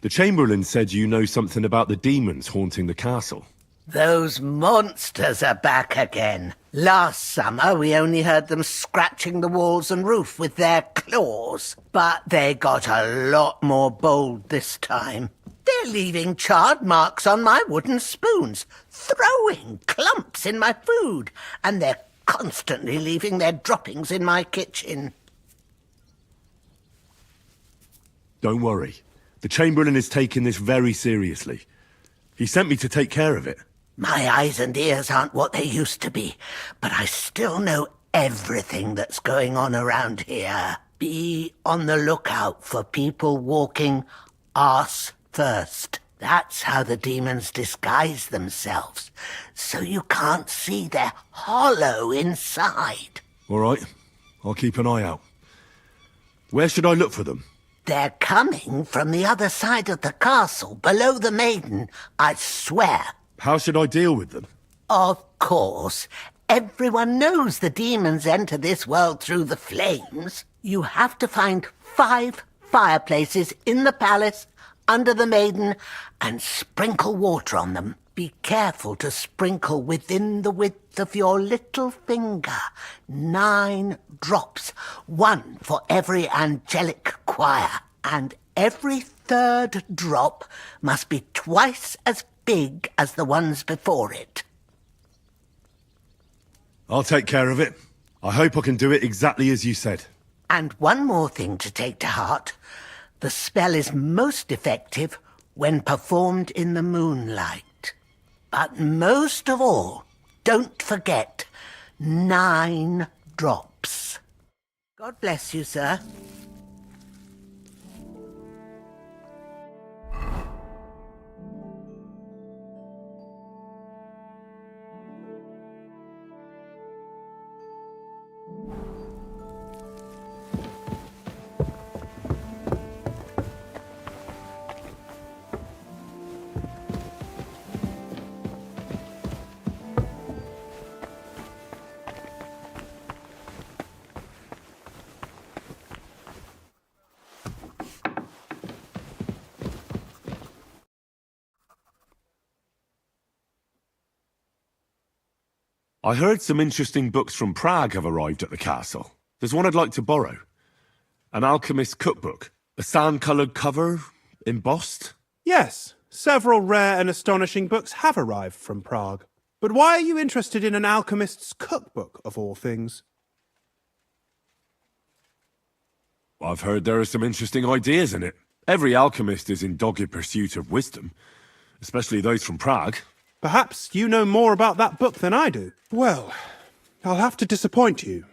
The Chamberlain said you know something about the demons haunting the castle. Those monsters are back again. Last summer, we only heard them scratching the walls and roof with their claws. But they got a lot more bold this time. They're leaving charred marks on my wooden spoons, throwing clumps in my food, and they're constantly leaving their droppings in my kitchen. Don't worry. The Chamberlain is taking this very seriously. He sent me to take care of it. My eyes and ears aren't what they used to be, but I still know everything that's going on around here. Be on the lookout for people walking arse first. That's how the demons disguise themselves, so you can't see their hollow inside. All right, I'll keep an eye out. Where should I look for them? They're coming from the other side of the castle, below the maiden, I swear. How should I deal with them? Of course. Everyone knows the demons enter this world through the flames. You have to find 5 fireplaces in the palace, under the maiden, and sprinkle water on them. Be careful to sprinkle within the width of your little finger. 9 drops, 1 for every angelic choir. And every 3rd drop must be twice as big as the ones before it. I'll take care of it. I hope I can do it exactly as you said. And one more thing to take to heart. The spell is most effective when performed in the moonlight. But most of all, don't forget 9 drops. God bless you, sir. I heard some interesting books from Prague have arrived at the castle. There's one I'd like to borrow. An alchemist's cookbook. A sand-coloured cover, embossed. Yes, several rare and astonishing books have arrived from Prague. But why are you interested in an alchemist's cookbook, of all things? I've heard there are some interesting ideas in it. Every alchemist is in dogged pursuit of wisdom, especially those from Prague. Perhaps you know more about that book than I do. Well, I'll have to disappoint you.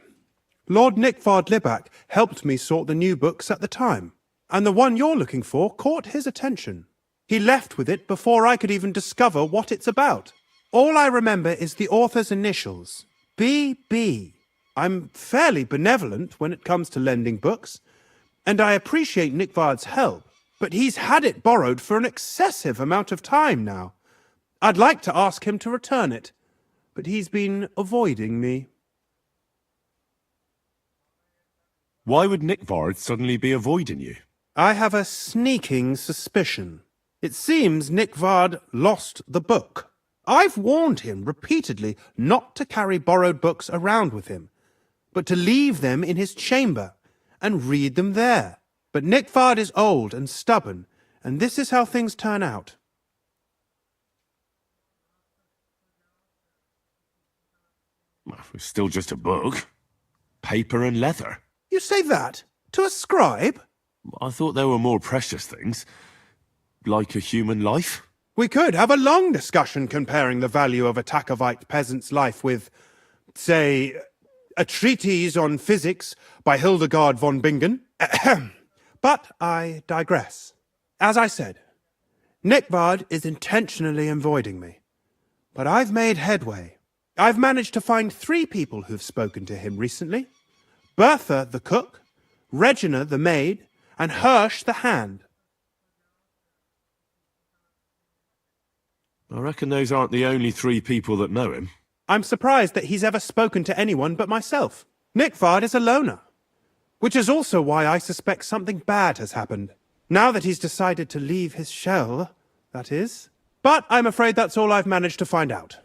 Lord Nickvard Libak helped me sort the new books at the time, and the one you're looking for caught his attention. He left with it before I could even discover what it's about. All I remember is the author's initials, B.B. I'm fairly benevolent when it comes to lending books, and I appreciate Nickvard's help, but he's had it borrowed for an excessive amount of time now. I'd like to ask him to return it, but he's been avoiding me. Why would Nickvard suddenly be avoiding you? I have a sneaking suspicion. It seems Nickvard lost the book. I've warned him repeatedly not to carry borrowed books around with him, but to leave them in his chamber and read them there. But Nickvard is old and stubborn, and this is how things turn out. It's still just a book. Paper and leather. You say that? To a scribe? I thought there were more precious things. Like a human life. We could have a long discussion comparing the value of a Takovite peasant's life with, say, a treatise on physics by Hildegard von Bingen. But I digress. As I said, Nickvard is intentionally avoiding me. But I've made headway. I've managed to find 3 people who've spoken to him recently. Bertha, the cook, Regina, the maid, and Hirsch, the hand. I reckon those aren't the only 3 people that know him. I'm surprised that he's ever spoken to anyone but myself. Nickvard is a loner, which is also why I suspect something bad has happened. Now that he's decided to leave his shell, that is. But I'm afraid that's all I've managed to find out.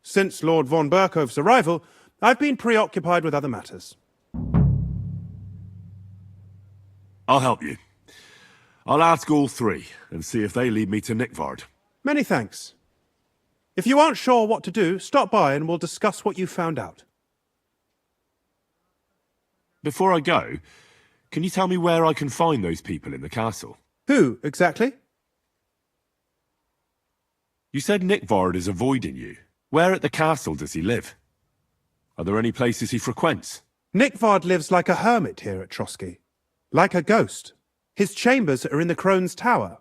Since Lord von Berkove's arrival, I've been preoccupied with other matters. I'll help you. I'll ask all three and see if they lead me to Nickvard. Many thanks. If you aren't sure what to do, stop by and we'll discuss what you found out. Before I go, can you tell me where I can find those people in the castle? Who, exactly? You said Nickvard is avoiding you. Where at the castle does he live? Are there any places he frequents? Nickvard lives like a hermit here at Trotsky. Like a ghost. His chambers are in the Crone's Tower,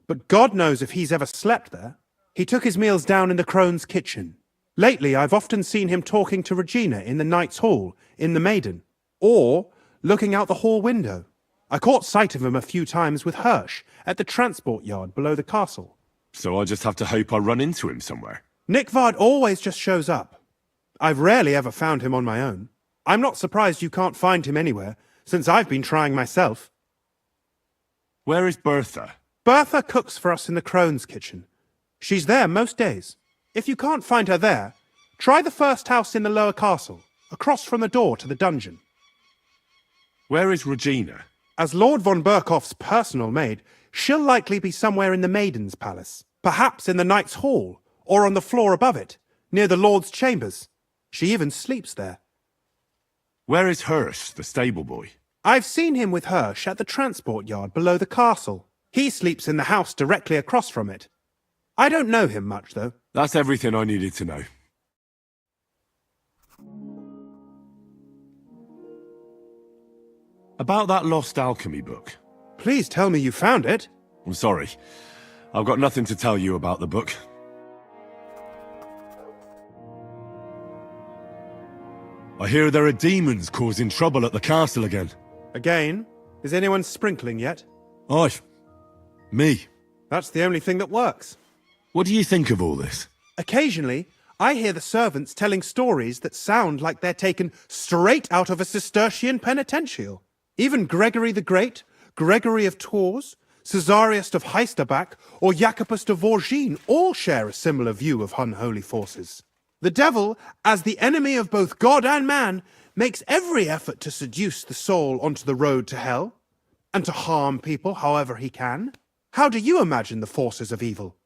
but God knows if he's ever slept there. He took his meals down in the Crone's kitchen. Lately, I've often seen him talking to Regina in the Knight's Hall, in the Maiden, or looking out the hall window. I caught sight of him a few times with Hirsch at the transport yard below the castle. So I just have to hope I run into him somewhere. Nickvard always just shows up. I've rarely ever found him on my own. I'm not surprised you can't find him anywhere, since I've been trying myself. Where is Bertha? Bertha cooks for us in the Crone's kitchen. She's there most days. If you can't find her there, try the first house in the lower castle, across from the door to the dungeon. Where is Regina? As Lord von Berkoff's personal maid, she'll likely be somewhere in the Maiden's Palace, perhaps in the Knight's Hall, or on the floor above it, near the Lord's chambers. She even sleeps there. Where is Hirsch, the stable boy? I've seen him with Hirsch at the transport yard below the castle. He sleeps in the house directly across from it. I don't know him much, though. That's everything I needed to know. About that lost alchemy book. Please tell me you found it. I'm sorry. I've got nothing to tell you about the book. I hear there are demons causing trouble at the castle again. Again? Is anyone sprinkling yet? Aye. Me. That's the only thing that works. What do you think of all this? Occasionally, I hear the servants telling stories that sound like they're taken straight out of a Cistercian penitential. Even Gregory the Great, Gregory of Tours, Caesarius of Heisterbach, or Jacobus de Vorgine all share a similar view of unholy forces. The devil, as the enemy of both God and man, makes every effort to seduce the soul onto the road to hell, and to harm people however he can. How do you imagine the forces of evil?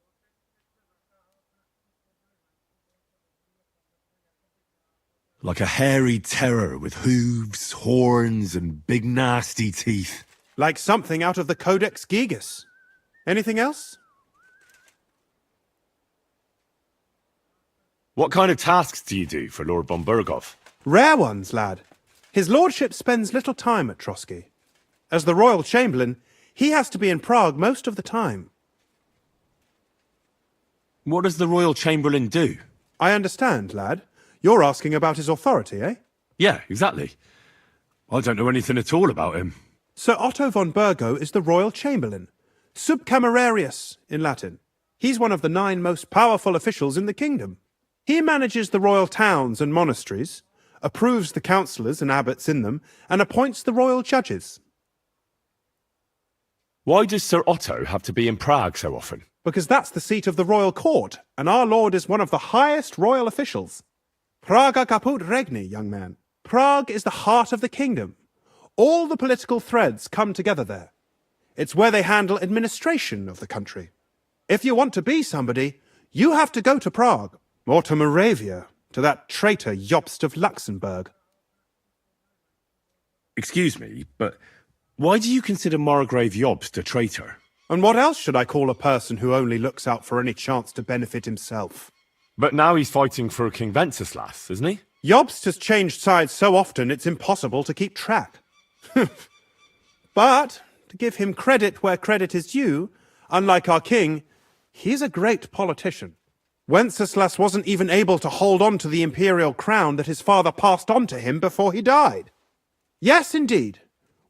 Like a hairy terror with hooves, horns, and big nasty teeth. Like something out of the Codex Gigas. Anything else? What kind of tasks do you do for Lord von Berkov? Rare ones, lad. His lordship spends little time at Trotsky. As the royal chamberlain, he has to be in Prague most of the time. What does the royal chamberlain do? I understand, lad. You're asking about his authority, eh? Yeah, exactly. I don't know anything at all about him. Sir Otto von Burgo is the royal chamberlain, subcamerarius in Latin. He's one of the 9 most powerful officials in the kingdom. He manages the royal towns and monasteries, approves the councillors and abbots in them, and appoints the royal judges. Why does Sir Otto have to be in Prague so often? Because that's the seat of the royal court, and our lord is one of the highest royal officials. Praga caput regni, young man. Prague is the heart of the kingdom. All the political threads come together there. It's where they handle administration of the country. If you want to be somebody, you have to go to Prague, or to Moravia, to that traitor Jobst of Luxembourg. Excuse me, but why do you consider Margrave Jobst a traitor? And what else should I call a person who only looks out for any chance to benefit himself? But now he's fighting for King Wenceslas, isn't he? Jobst has changed sides so often it's impossible to keep track. But, to give him credit where credit is due, unlike our king, he's a great politician. Wenceslas wasn't even able to hold on to the imperial crown that his father passed on to him before he died. Yes, indeed.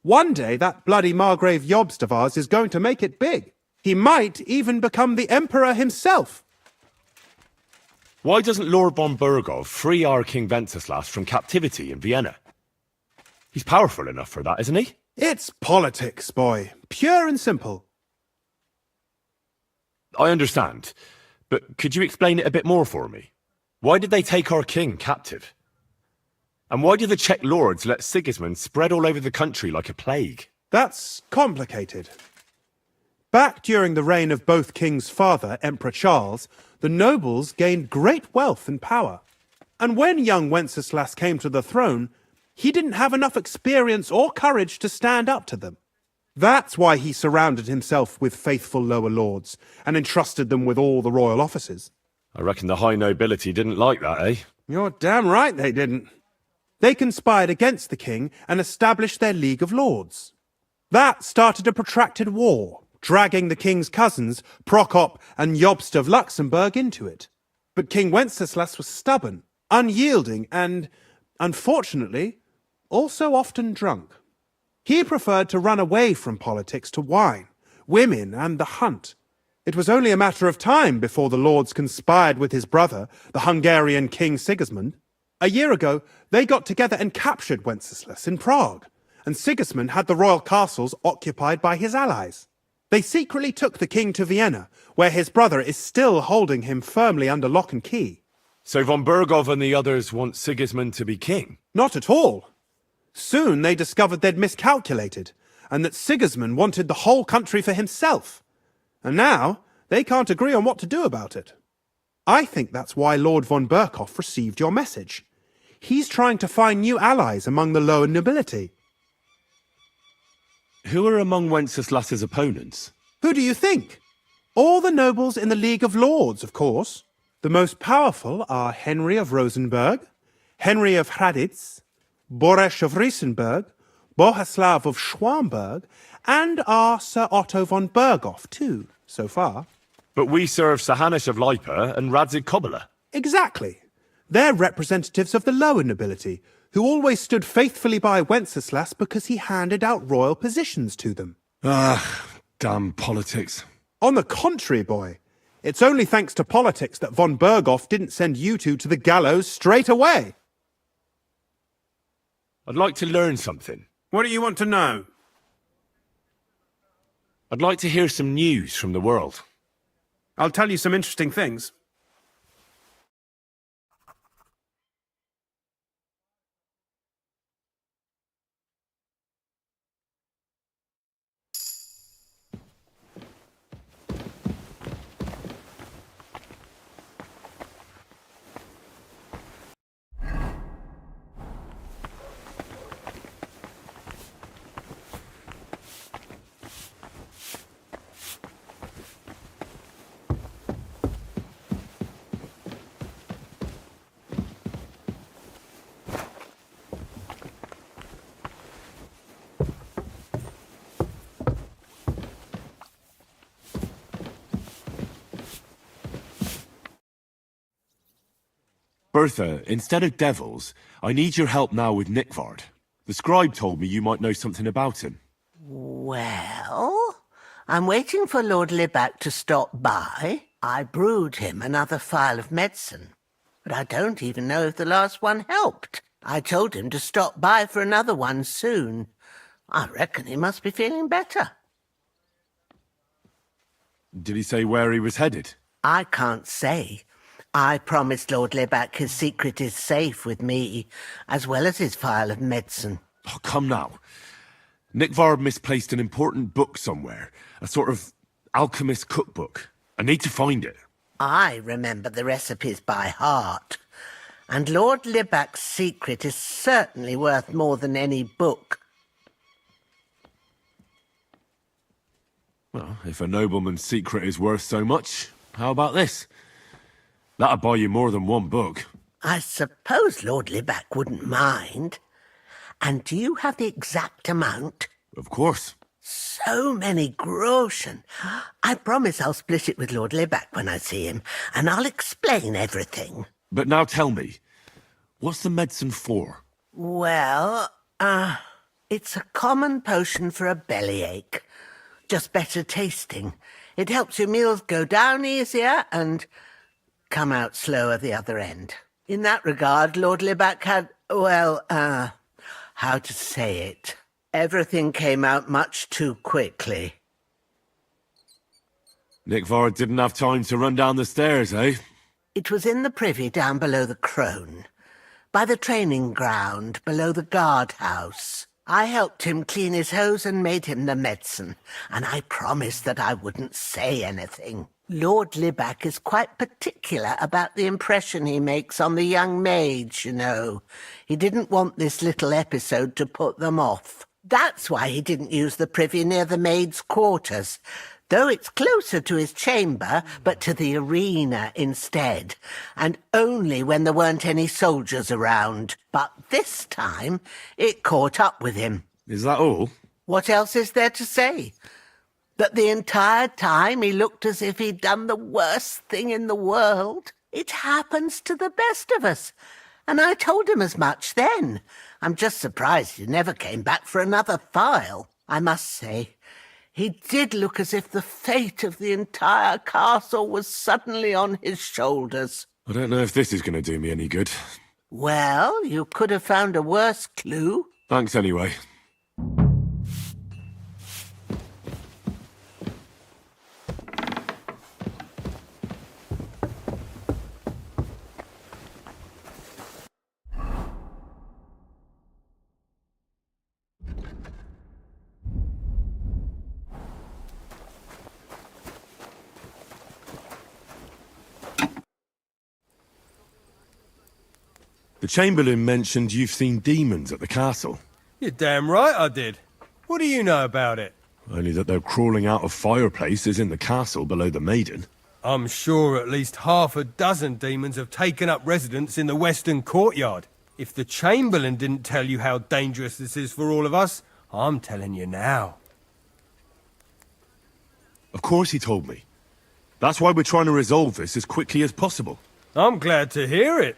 One day that bloody Margrave Jobst of ours is going to make it big. He might even become the emperor himself. Why doesn't Lord von Bergov free our King Wenceslas from captivity in Vienna? He's powerful enough for that, isn't he? It's politics, boy. Pure and simple. I understand. But could you explain it a bit more for me? Why did they take our king captive? And why did the Czech lords let Sigismund spread all over the country like a plague? That's complicated. Back during the reign of both King's father, Emperor Charles, the nobles gained great wealth and power. And when young Wenceslas came to the throne, he didn't have enough experience or courage to stand up to them. That's why he surrounded himself with faithful lower lords and entrusted them with all the royal offices. I reckon the high nobility didn't like that, eh? You're damn right they didn't. They conspired against the king and established their League of Lords. That started a protracted war, dragging the king's cousins, Prokop and Jobst of Luxembourg, into it. But King Wenceslas was stubborn, unyielding, and, unfortunately, also often drunk. He preferred to run away from politics to wine, women, and the hunt. It was only a matter of time before the lords conspired with his brother, the Hungarian King Sigismund. A year ago, they got together and captured Wenceslas in Prague, and Sigismund had the royal castles occupied by his allies. They secretly took the king to Vienna, where his brother is still holding him firmly under lock and key. So von Bergov and the others want Sigismund to be king? Not at all. Soon they discovered they'd miscalculated, and that Sigismund wanted the whole country for himself. And now they can't agree on what to do about it. I think that's why Lord von Berkhoff received your message. He's trying to find new allies among the lower nobility. Who are among Wenceslas's opponents? Who do you think? All the nobles in the League of Lords, of course. The most powerful are Henry of Rosenberg, Henry of Hraditz, Boresh of Riesenberg, Bohuslav of Schwamberg, and our Sir Otto von Berghoff, too, so far. But we serve Sahanish of Lipa and Radzig Kobyla. Exactly. They're representatives of the lower nobility, who always stood faithfully by Wenceslas because he handed out royal positions to them. Ah, damn politics. On the contrary, boy, it's only thanks to politics that von Berghoff didn't send you two to the gallows straight away. I'd like to learn something. What do you want to know? I'd like to hear some news from the world. I'll tell you some interesting things. Bertha, instead of devils, I need your help now with Nikvard. The scribe told me you might know something about him. Well, I'm waiting for Lord Libac to stop by. I brewed him another phial of medicine, but I don't even know if the last one helped. I told him to stop by for another one soon. I reckon he must be feeling better. Did he say where he was headed? I can't say. I promised Lord Libac his secret is safe with me, as well as his phial of medicine. Oh, come now. Nikvard misplaced an important book somewhere, a sort of alchemist cookbook. I need to find it. I remember the recipes by heart, and Lord Libac's secret is certainly worth more than any book. Well, if a nobleman's secret is worth so much, how about this? That'll buy you more than one book. I suppose Lord Libac wouldn't mind. And do you have the exact amount? Of course. So many groschen. I promise I'll split it with Lord Libac when I see him, and I'll explain everything. But now tell me, what's the medicine for? Well, it's a common potion for a bellyache. Just better tasting. It helps your meals go down easier and come out slower the other end. In that regard, Lord Libac had, well, how to say it? Everything came out much too quickly. Nick Vard didn't have time to run down the stairs, eh? It was in the privy down below the crone, by the training ground below the guardhouse. I helped him clean his hose and made him the medicine, and I promised that I wouldn't say anything. Lord Libac is quite particular about the impression he makes on the young maids, you know. He didn't want this little episode to put them off. That's why he didn't use the privy near the maids' quarters, though it's closer to his chamber, but to the arena instead, and only when there weren't any soldiers around. But this time, it caught up with him. Is that all? What else is there to say? That the entire time he looked as if he'd done the worst thing in the world. It happens to the best of us. And I told him as much then. I'm just surprised he never came back for another file. I must say, he did look as if the fate of the entire castle was suddenly on his shoulders. I don't know if this is going to do me any good. Well, you could have found a worse clue. Thanks anyway. The Chamberlain mentioned you've seen demons at the castle. You're damn right I did. What do you know about it? Only that they're crawling out of fireplaces in the castle below the Maiden. I'm sure at least half a dozen demons have taken up residence in the western courtyard. If the Chamberlain didn't tell you how dangerous this is for all of us, I'm telling you now. Of course he told me. That's why we're trying to resolve this as quickly as possible. I'm glad to hear it.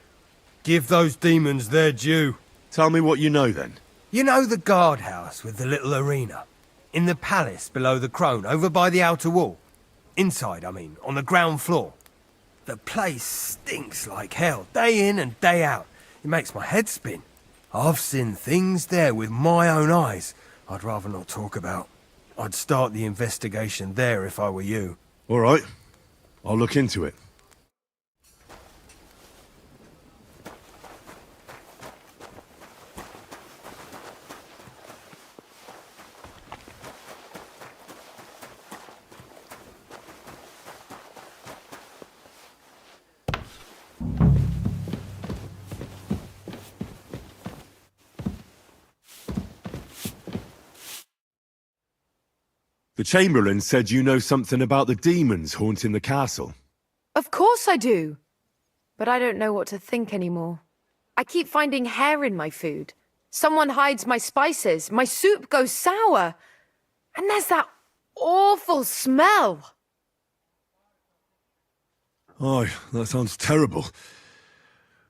Give those demons their due. Tell me what you know then. You know the guardhouse with the little arena? In the palace below the crone, over by the outer wall? Inside, I mean, on the ground floor. The place stinks like hell, day in and day out. It makes my head spin. I've seen things there with my own eyes I'd rather not talk about. I'd start the investigation there if I were you. All right. I'll look into it. The Chamberlain said you know something about the demons haunting the castle. Of course I do. But I don't know what to think anymore. I keep finding hair in my food. Someone hides my spices. My soup goes sour. And there's that awful smell. Oh, that sounds terrible.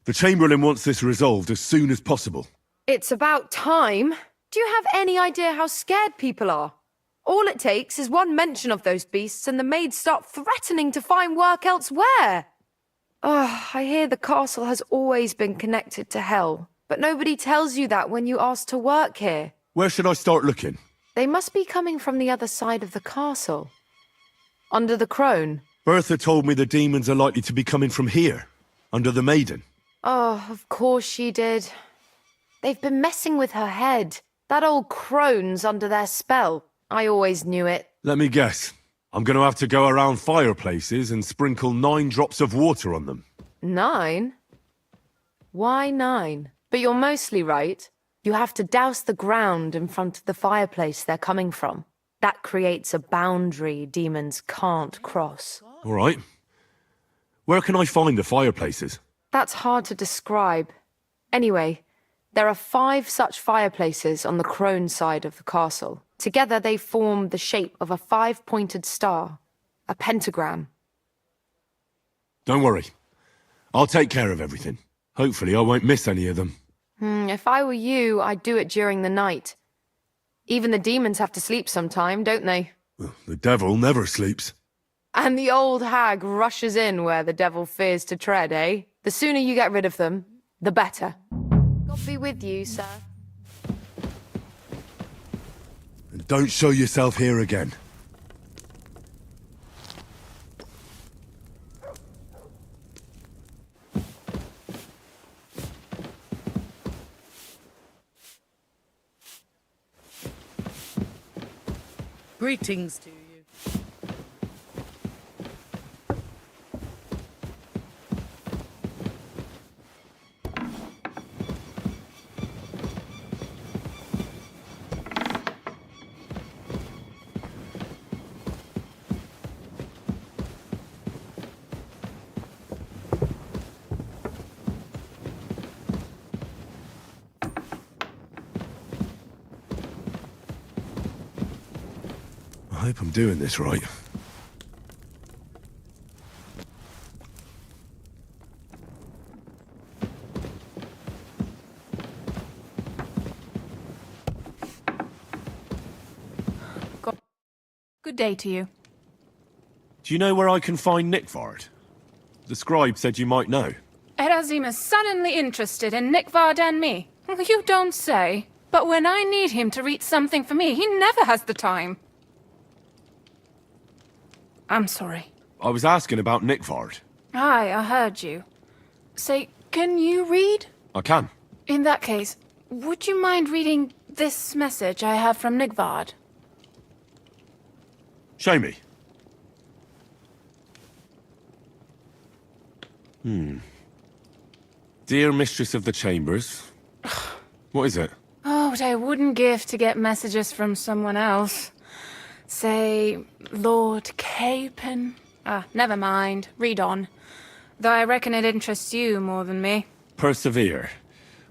The Chamberlain wants this resolved as soon as possible. It's about time. Do you have any idea how scared people are? All it takes is one mention of those beasts and the maids start threatening to find work elsewhere. I hear the castle has always been connected to hell, but nobody tells you that when you ask to work here. Where should I start looking? They must be coming from the other side of the castle. Under the crone. Bertha told me the demons are likely to be coming from here, under the Maiden. Oh, of course she did. They've been messing with her head. That old crone's under their spell. I always knew it. Let me guess. I'm going to have to go around fireplaces and sprinkle 9 drops of water on them. 9? Why 9? But you're mostly right. You have to douse the ground in front of the fireplace they're coming from. That creates a boundary demons can't cross. All right. Where can I find the fireplaces? That's hard to describe. Anyway, there are 5 such fireplaces on the crone side of the castle. Together they form the shape of a 5-pointed star, a pentagram. Don't worry. I'll take care of everything. Hopefully I won't miss any of them. If I were you, I'd do it during the night. Even the demons have to sleep sometime, don't they? The devil never sleeps. And the old hag rushes in where the devil fears to tread, eh? The sooner you get rid of them, the better. God be with you, sir. And don't show yourself here again. Greetings to you. I hope I'm doing this right. Good day to you. Do you know where I can find Nickvard? The scribe said you might know. Erazim is suddenly interested in Nickvard and me. You don't say. But when I need him to read something for me, he never has the time. I'm sorry. I was asking about Nickvard. Aye, I heard you. Say, can you read? I can. In that case, would you mind reading this message I have from Nickvard? Show me. Dear Mistress of the Chambers. What is it? Oh, what I wouldn't give to get messages from someone else. Say, Lord Capon. Never mind. Read on. Though I reckon it interests you more than me. Persevere.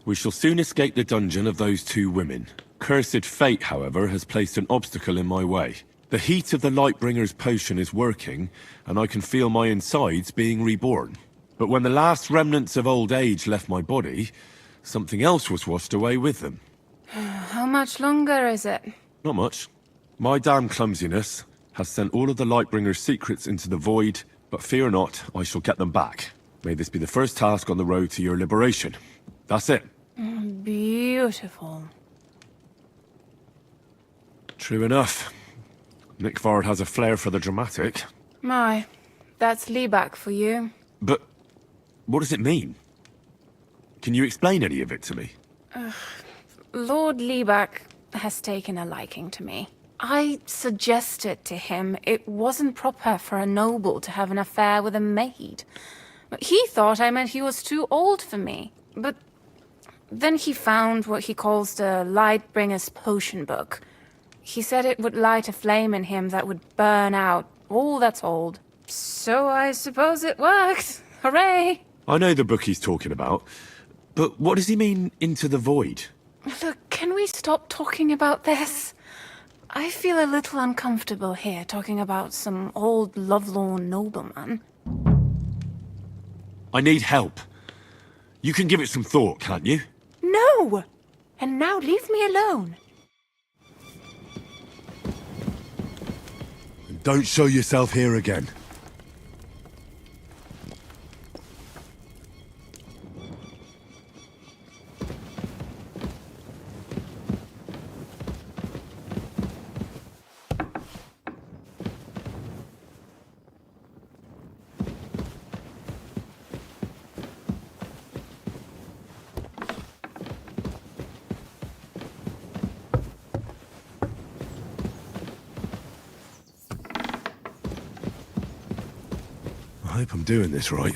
We shall soon escape the dungeon of those two women. Cursed fate, however, has placed an obstacle in my way. The heat of the Lightbringer's potion is working, and I can feel my insides being reborn. But when the last remnants of old age left my body, something else was washed away with them. How much longer is it? Not much. My damn clumsiness has sent all of the Lightbringer's secrets into the void, but fear not, I shall get them back. May this be the first task on the road to your liberation. That's it. Beautiful. True enough. Nickvard has a flair for the dramatic. My, that's Liebach for you. But what does it mean? Can you explain any of it to me? Lord Liebach has taken a liking to me. I suggested to him it wasn't proper for a noble to have an affair with a maid. He thought I meant he was too old for me. But then he found what he calls the Lightbringer's potion book. He said it would light a flame in him that would burn out all that's old. So I suppose it worked. Hooray! I know the book he's talking about, but what does he mean, into the void? Look, can we stop talking about this? I feel a little uncomfortable here talking about some old lovelorn nobleman. I need help. You can give it some thought, can't you? No! And now leave me alone. Don't show yourself here again. I hope I'm doing this right.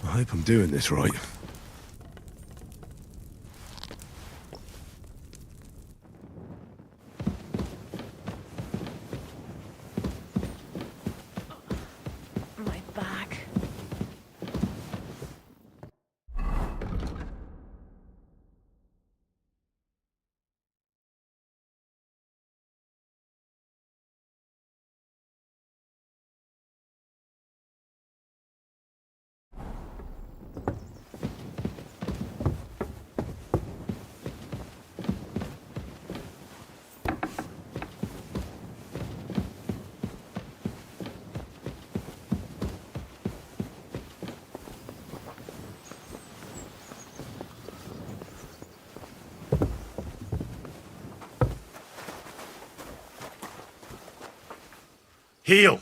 I hope I'm doing this right. My back. Heal!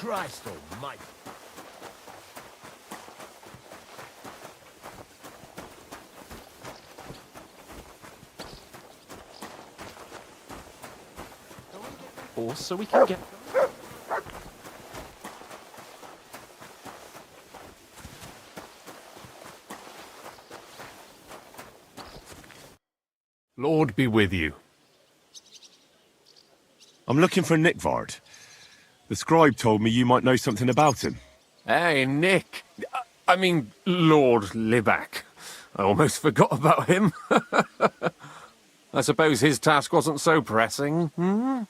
Christ almighty. So we can get... Lord be with you. I'm looking for Nickvard. The scribe told me you might know something about him. Hey, Nick. I mean, Lord Libac. I almost forgot about him. I suppose his task wasn't so pressing, hmm?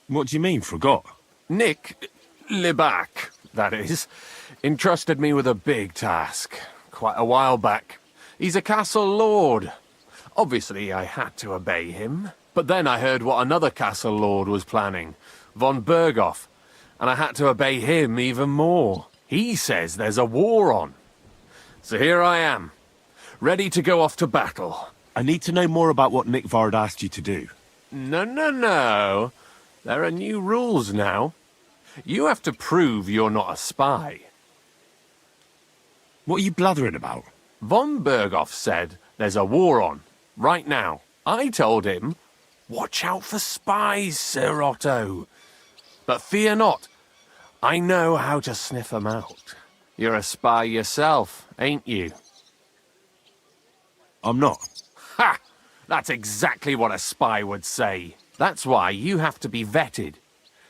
What do you mean, forgot? Nick Libac, that is, entrusted me with a big task quite a while back. He's a castle lord. Obviously, I had to obey him. But then I heard what another castle lord was planning, von Berghoff, and I had to obey him even more. He says there's a war on. So here I am, ready to go off to battle. I need to know more about what Nickvard asked you to do. No. There are new rules now. You have to prove you're not a spy. What are you blathering about? Von Berghoff said there's a war on, right now. I told him, watch out for spies, Sir Otto. But fear not, I know how to sniff them out. You're a spy yourself, ain't you? I'm not. Ha! That's exactly what a spy would say. That's why you have to be vetted,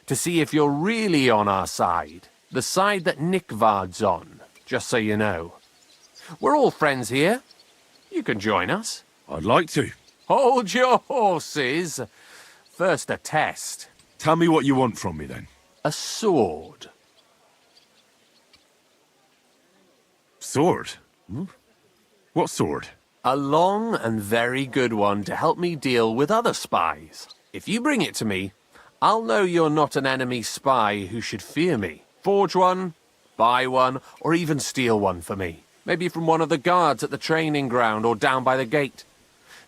to see if you're really on our side. The side that Nickvard's on, just so you know. We're all friends here. You can join us. I'd like to. Hold your horses. First a test. Tell me what you want from me, then. A sword. Sword? What sword? A long and very good one to help me deal with other spies. If you bring it to me, I'll know you're not an enemy spy who should fear me. Forge one, buy one, or even steal one for me. Maybe from one of the guards at the training ground or down by the gate.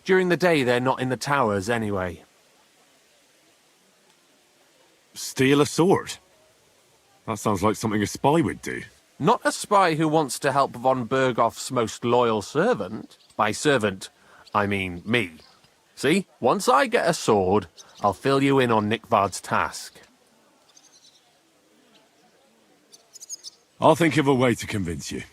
During the day, they're not in the towers anyway. Steal a sword? That sounds like something a spy would do. Not a spy who wants to help von Berghoff's most loyal servant. By servant, I mean me. See, once I get a sword, I'll fill you in on Nickvard's task. I'll think of a way to convince you.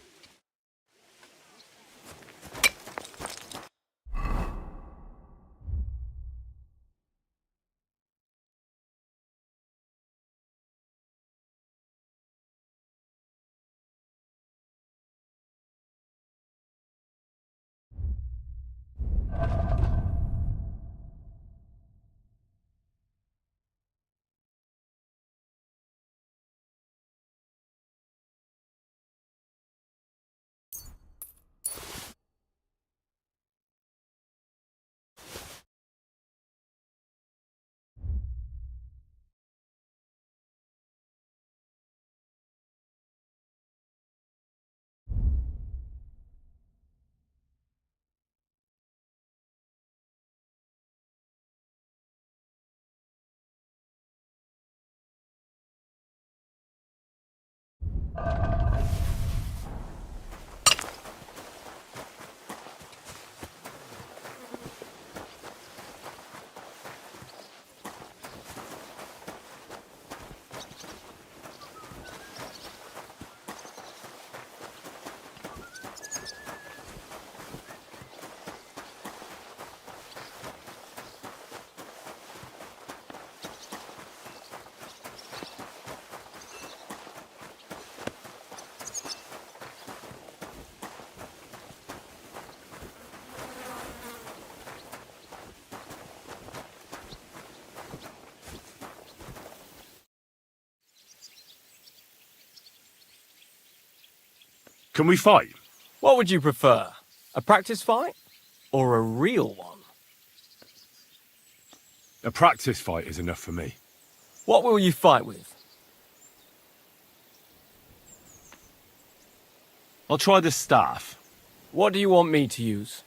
Can we fight? What would you prefer? A practice fight? Or a real one? A practice fight is enough for me. What will you fight with? I'll try the staff. What do you want me to use?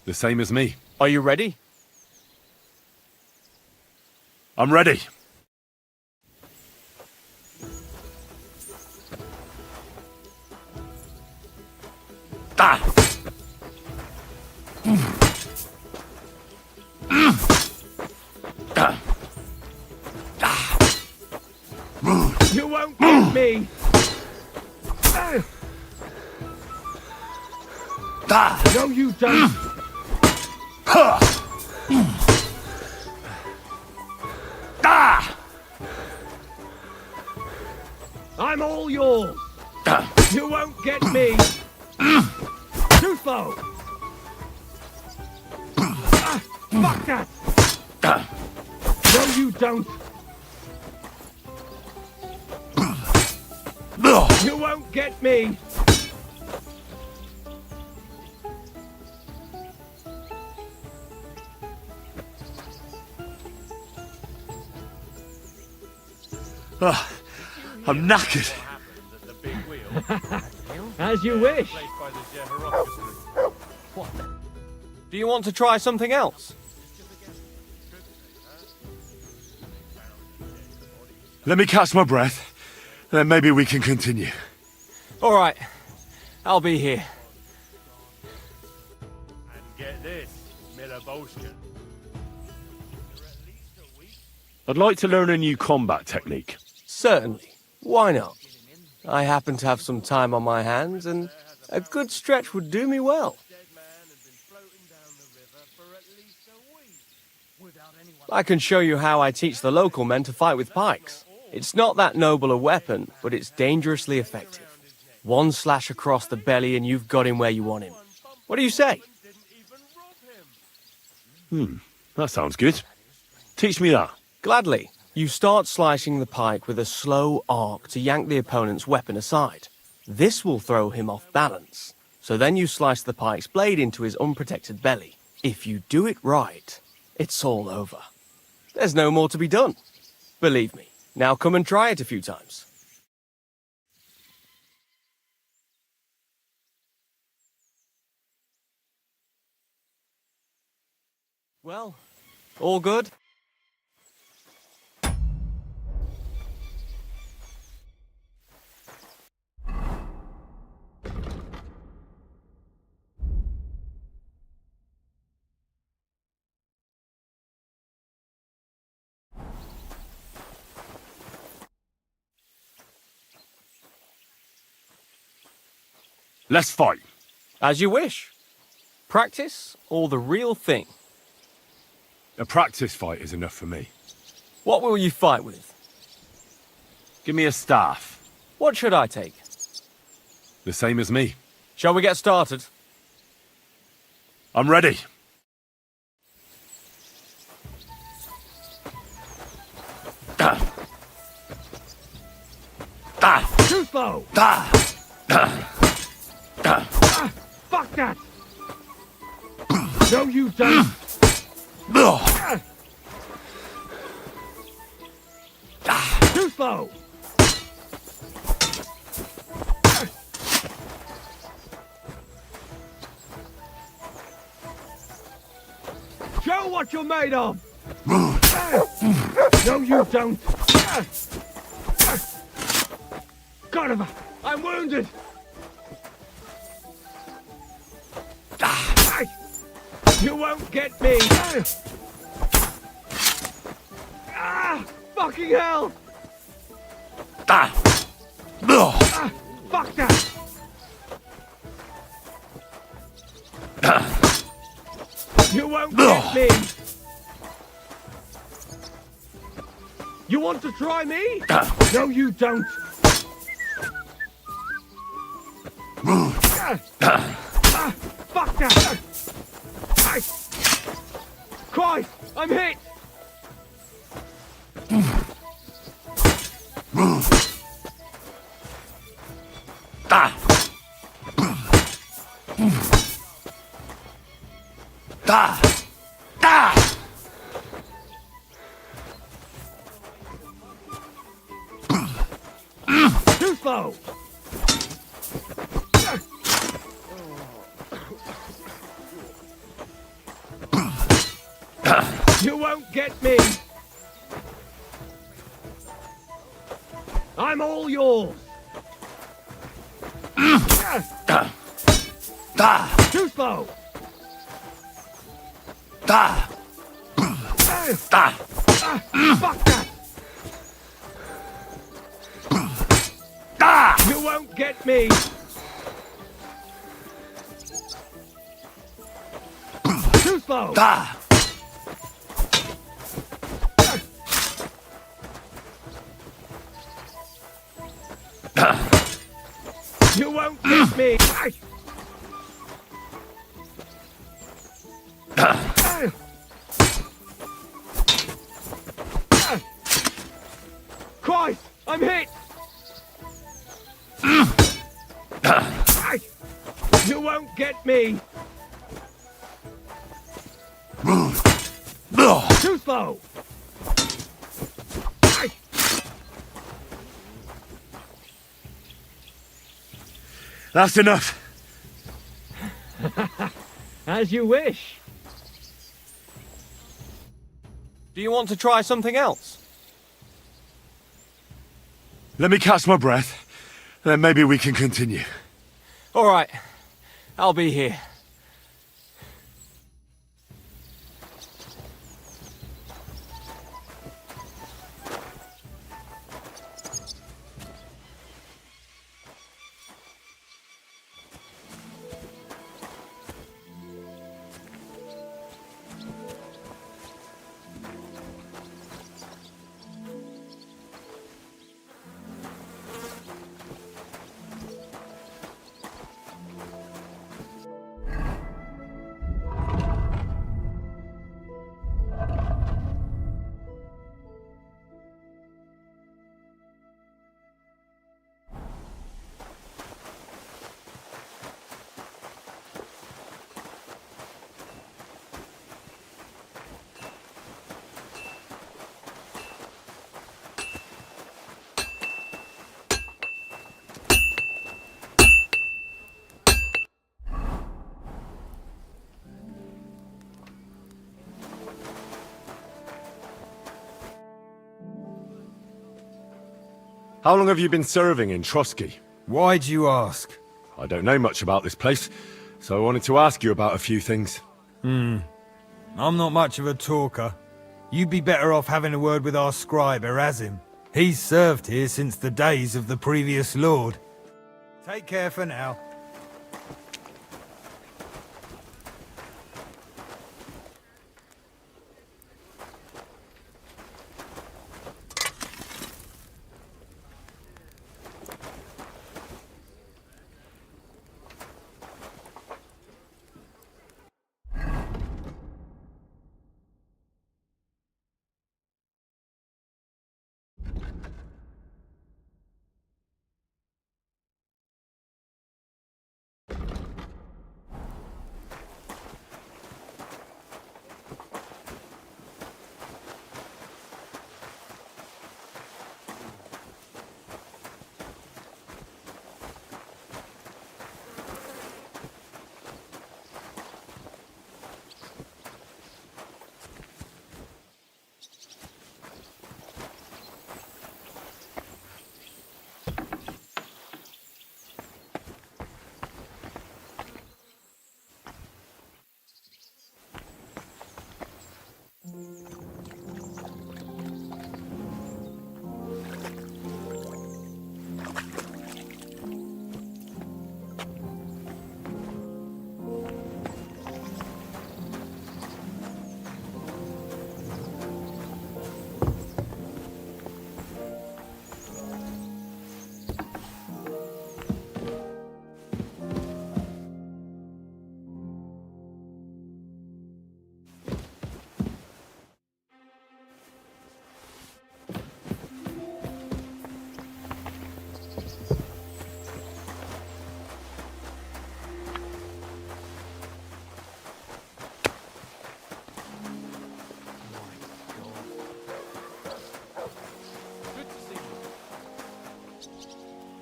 The same as me. Are you ready? I'm ready. You won't get me! No, you don't! I'm all yours! You won't get me! Too slow! Fuck that! No, you don't! You won't get me! I'm knackered. As you wish. Do you want to try something else? Let me catch my breath, then maybe we can continue. All right. I'll be here. And get this, Miliboskin. I'd like to learn a new combat technique. Certainly. Why not? I happen to have some time on my hands, and a good stretch would do me well. I can show you how I teach the local men to fight with pikes. It's not that noble a weapon, but it's dangerously effective. One slash across the belly and you've got him where you want him. What do you say? That sounds good. Teach me that. Gladly. You start slicing the pike with a slow arc to yank the opponent's weapon aside. This will throw him off balance. So then you slice the pike's blade into his unprotected belly. If you do it right, it's all over. There's no more to be done. Believe me. Now come and try it a few times. Well, all good? Let's fight. As you wish. Practice or the real thing? A practice fight is enough for me. What will you fight with? Give me a staff. What should I take? The same as me. Shall we get started? I'm ready. Too slow! Fuck that! No, you don't! Too slow! Show what you're made of! No, you don't! God, I'm wounded! You won't get me! Fucking hell! Fuck that! You won't get me! You want to try me? No, you don't! Fuck that! Christ! I'm hit! Too slow! You won't get me! I'm all yours. Too slow. Fuck that. You won't get me. Too slow. You won't get me. Christ, I'm hit. You won't get me. Too slow. That's enough. As you wish. Do you want to try something else? Let me catch my breath, then maybe we can continue. All right. I'll be here. How long have you been serving in Trotsky? Why'd you ask? I don't know much about this place, so I wanted to ask you about a few things. I'm not much of a talker. You'd be better off having a word with our scribe, Erasim. He's served here since the days of the previous lord. Take care for now.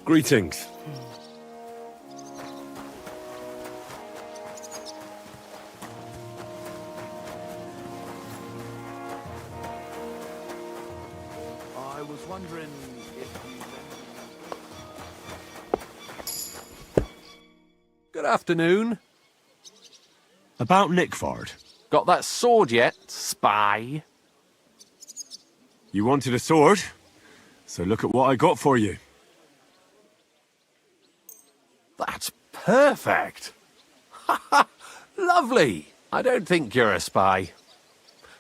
Greetings. I was wondering if you... Good afternoon. About Nickford. Got that sword yet, spy? You wanted a sword? So look at what I got for you. That's perfect. Ha ha! Lovely. I don't think you're a spy.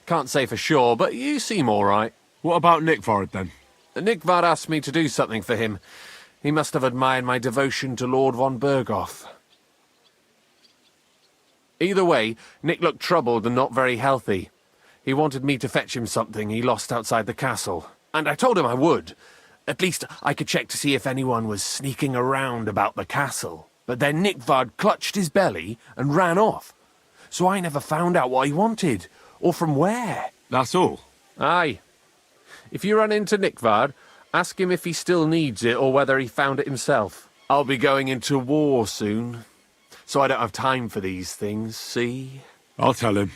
Can't say for sure, but you seem all right. What about Nickford, then? Nickvard asked me to do something for him. He must have admired my devotion to Lord von Berghoff. Either way, Nick looked troubled and not very healthy. He wanted me to fetch him something he lost outside the castle. And I told him I would. At least I could check to see if anyone was sneaking around about the castle. But then Nickvard clutched his belly and ran off. So I never found out what he wanted, or from where. That's all? Aye. If you run into Nickvard, ask him if he still needs it or whether he found it himself. I'll be going into war soon, so I don't have time for these things, see? I'll tell him.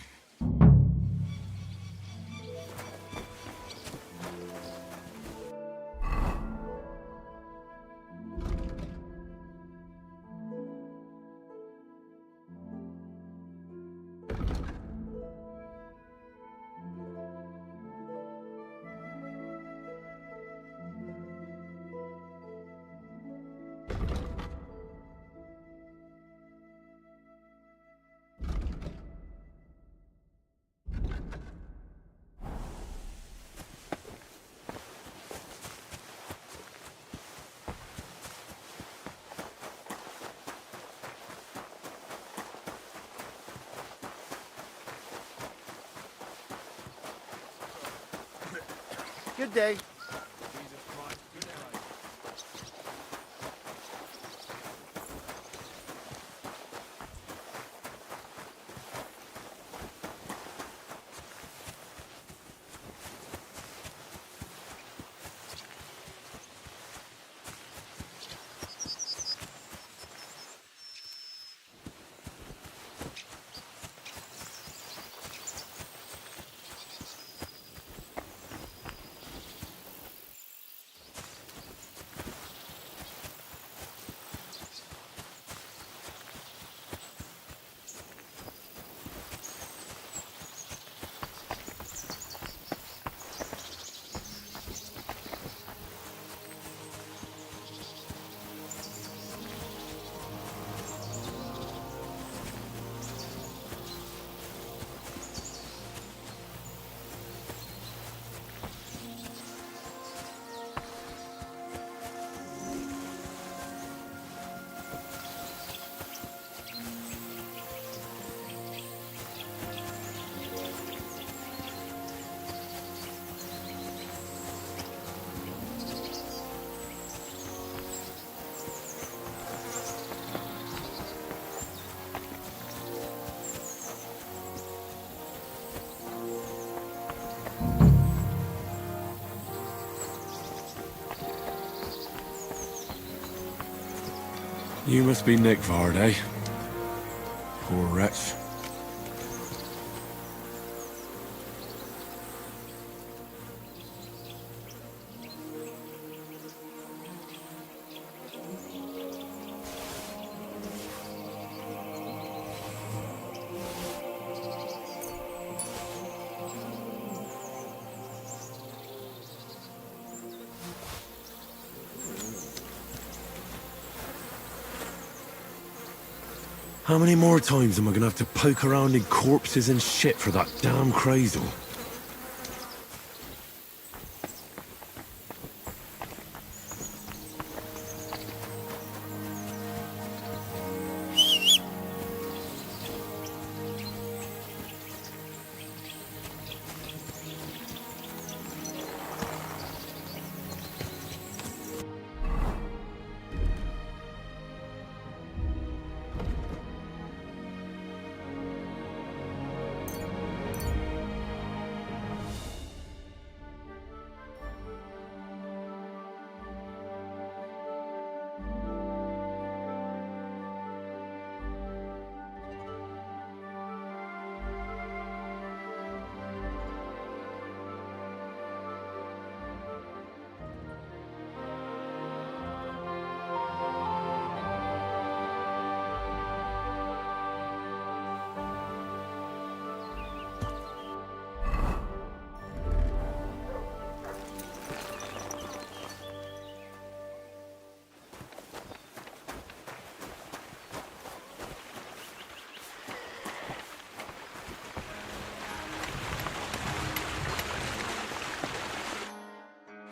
Good day. You must be Nickford, eh? Poor wretch. How many more times am I gonna have to poke around in corpses and shit for that damn cradle?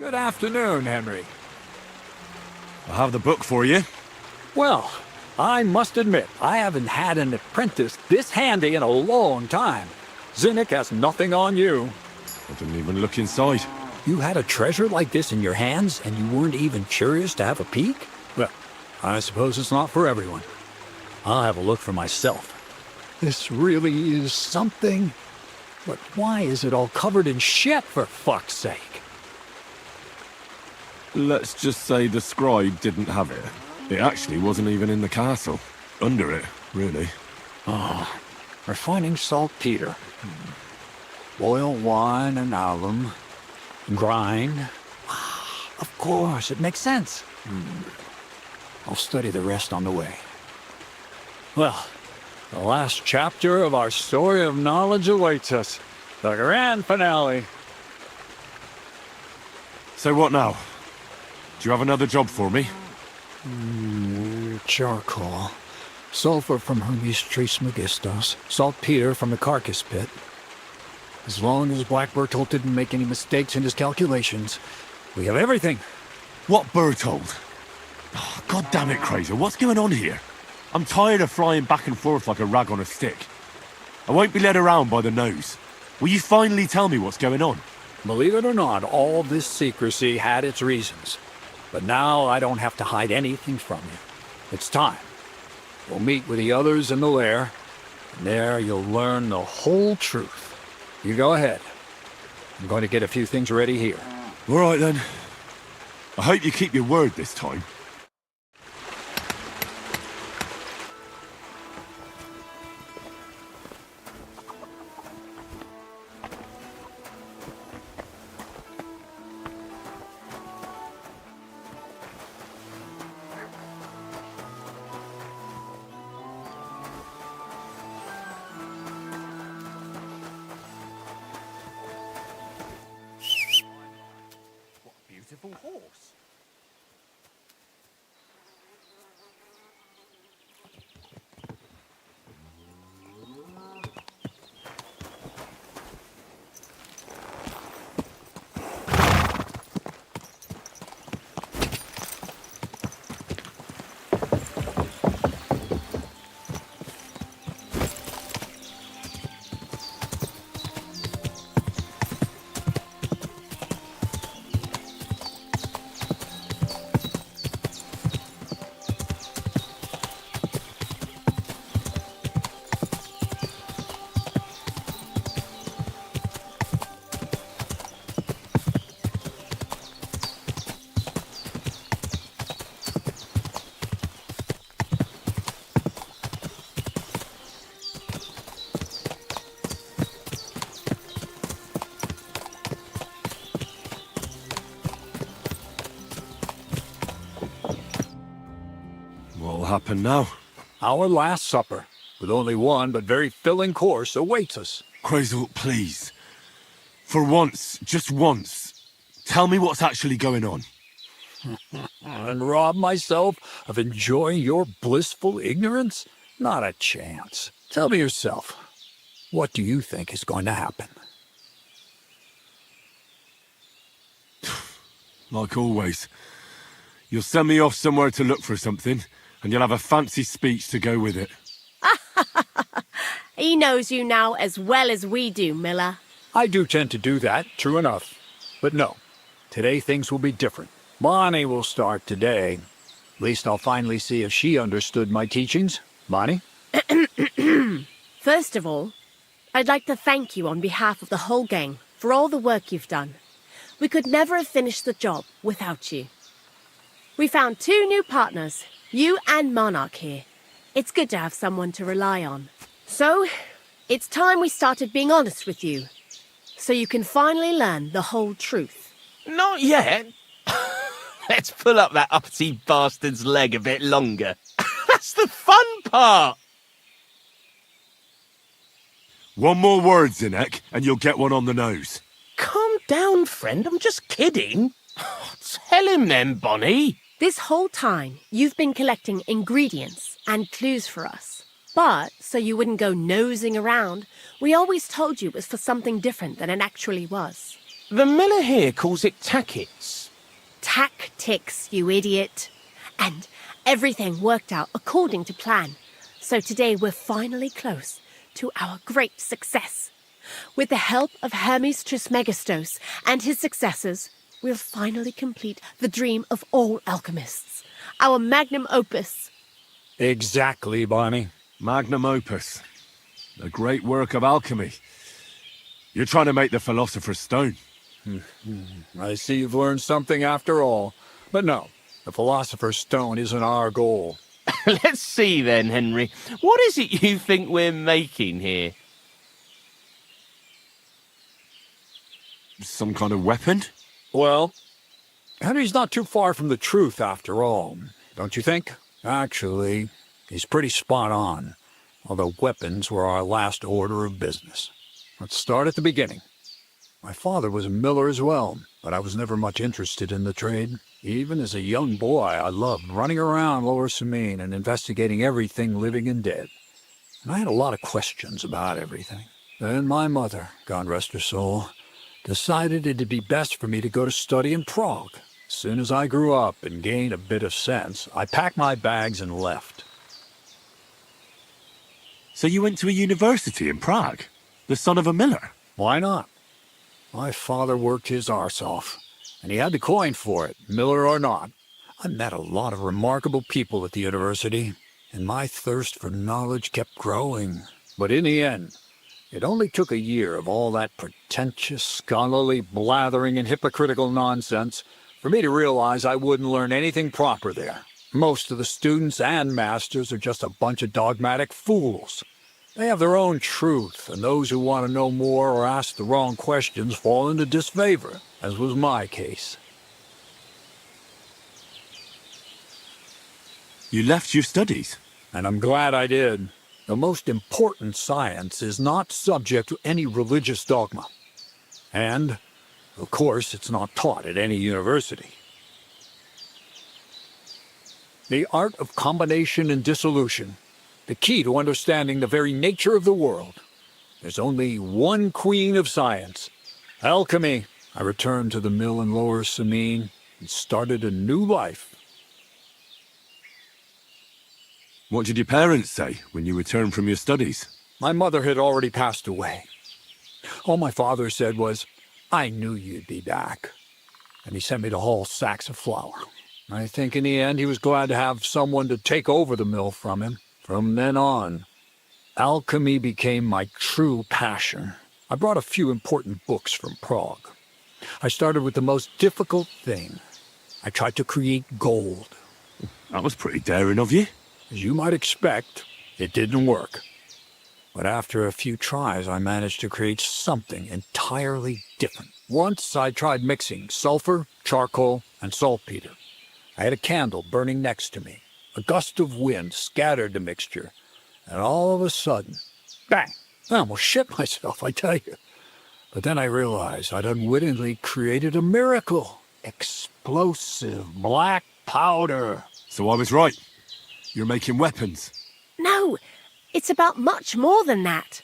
Good afternoon, Henry. I have the book for you. Well, I must admit, I haven't had an apprentice this handy in a long time. Zinnik has nothing on you. I didn't even look inside. You had a treasure like this in your hands, and you weren't even curious to have a peek? Well, I suppose it's not for everyone. I'll have a look for myself. This really is something. But why is it all covered in shit, for fuck's sake? Let's just say the scribe didn't have it. It actually wasn't even in the castle. Under it, really. Oh, refining saltpeter. Boil wine and alum. Grind. Of course, it makes sense. I'll study the rest on the way. Well, the last chapter of our story of knowledge awaits us. The grand finale. So what now? Do you have another job for me? Charcoal. Sulfur from Hermes Trismegistos. Saltpeter from the carcass pit. As long as Black Bertolt didn't make any mistakes in his calculations, we have everything. What Bertold? Oh, God damn it, Crazer, what's going on here? I'm tired of flying back and forth like a rag on a stick. I won't be led around by the nose. Will you finally tell me what's going on? Believe it or not, all this secrecy had its reasons. But now I don't have to hide anything from you. It's time. We'll meet with the others in the lair, and there you'll learn the whole truth. You go ahead. I'm going to get a few things ready here. All right, then. I hope you keep your word this time. Beautiful horse. What'll happen now? Our last supper, with only one but very filling course, awaits us. Crazel, please. For once, just once, tell me what's actually going on. And rob myself of enjoying your blissful ignorance? Not a chance. Tell me yourself, what do you think is going to happen? Like always. You'll send me off somewhere to look for something, and you'll have a fancy speech to go with it. He knows you now as well as we do, Miller. I do tend to do that, true enough. But no, today things will be different. Bonnie will start today. At least I'll finally see if she understood my teachings. Bonnie? First of all, I'd like to thank you on behalf of the whole gang for all the work you've done. We could never have finished the job without you. We found 2 new partners, you and Monarch here. It's good to have someone to rely on. So, it's time we started being honest with you, so you can finally learn the whole truth. Not yet. Let's pull up that uppity bastard's leg a bit longer. That's the fun part! One more word, Zinnek, and you'll get one on the nose. Calm down, friend. I'm just kidding. Tell him then, Bonnie. This whole time, you've been collecting ingredients and clues for us. But, so you wouldn't go nosing around, we always told you it was for something different than it actually was. The miller here calls it tackets. Tactics, you idiot. And everything worked out according to plan. So today we're finally close to our great success. With the help of Hermes Trismegistos and his successors, we'll finally complete the dream of all alchemists. Our magnum opus. Exactly, Bonnie. Magnum opus. A great work of alchemy. You're trying to make the Philosopher's Stone. I see you've learned something after all. But no, the Philosopher's Stone isn't our goal. Let's see then, Henry. What is it you think we're making here? Some kind of weapon? Well, Henry's not too far from the truth after all, don't you think? Actually, he's pretty spot on, although weapons were our last order of business. Let's start at the beginning. My father was a miller as well, but I was never much interested in the trade. Even as a young boy, I loved running around Lower Samine and investigating everything living and dead. And I had a lot of questions about everything. Then my mother, God rest her soul, decided it'd be best for me to go to study in Prague. As soon as I grew up and gained a bit of sense, I packed my bags and left. So you went to a university in Prague? The son of a miller? Why not? My father worked his arse off, and he had the coin for it, miller or not. I met a lot of remarkable people at the university, and my thirst for knowledge kept growing. But in the end, it only took a year of all that pretentious, scholarly blathering and hypocritical nonsense for me to realize I wouldn't learn anything proper there. Most of the students and masters are just a bunch of dogmatic fools. They have their own truth, and those who want to know more or ask the wrong questions fall into disfavor, as was my case. You left your studies? And I'm glad I did. The most important science is not subject to any religious dogma. And, of course, it's not taught at any university. The art of combination and dissolution, the key to understanding the very nature of the world. There's only one queen of science, alchemy. I returned to the mill in Lower Samine and started a new life. What did your parents say when you returned from your studies? My mother had already passed away. All my father said was, "I knew you'd be back." And he sent me to haul sacks of flour. I think in the end he was glad to have someone to take over the mill from him. From then on, alchemy became my true passion. I brought a few important books from Prague. I started with the most difficult thing. I tried to create gold. That was pretty daring of you. As you might expect, it didn't work. But after a few tries, I managed to create something entirely different. Once I tried mixing sulfur, charcoal, and saltpeter. I had a candle burning next to me. A gust of wind scattered the mixture, and all of a sudden, bang! I almost shit myself, I tell you. But then I realized I'd unwittingly created a miracle. Explosive black powder. So I was right. You're making weapons. No, it's about much more than that.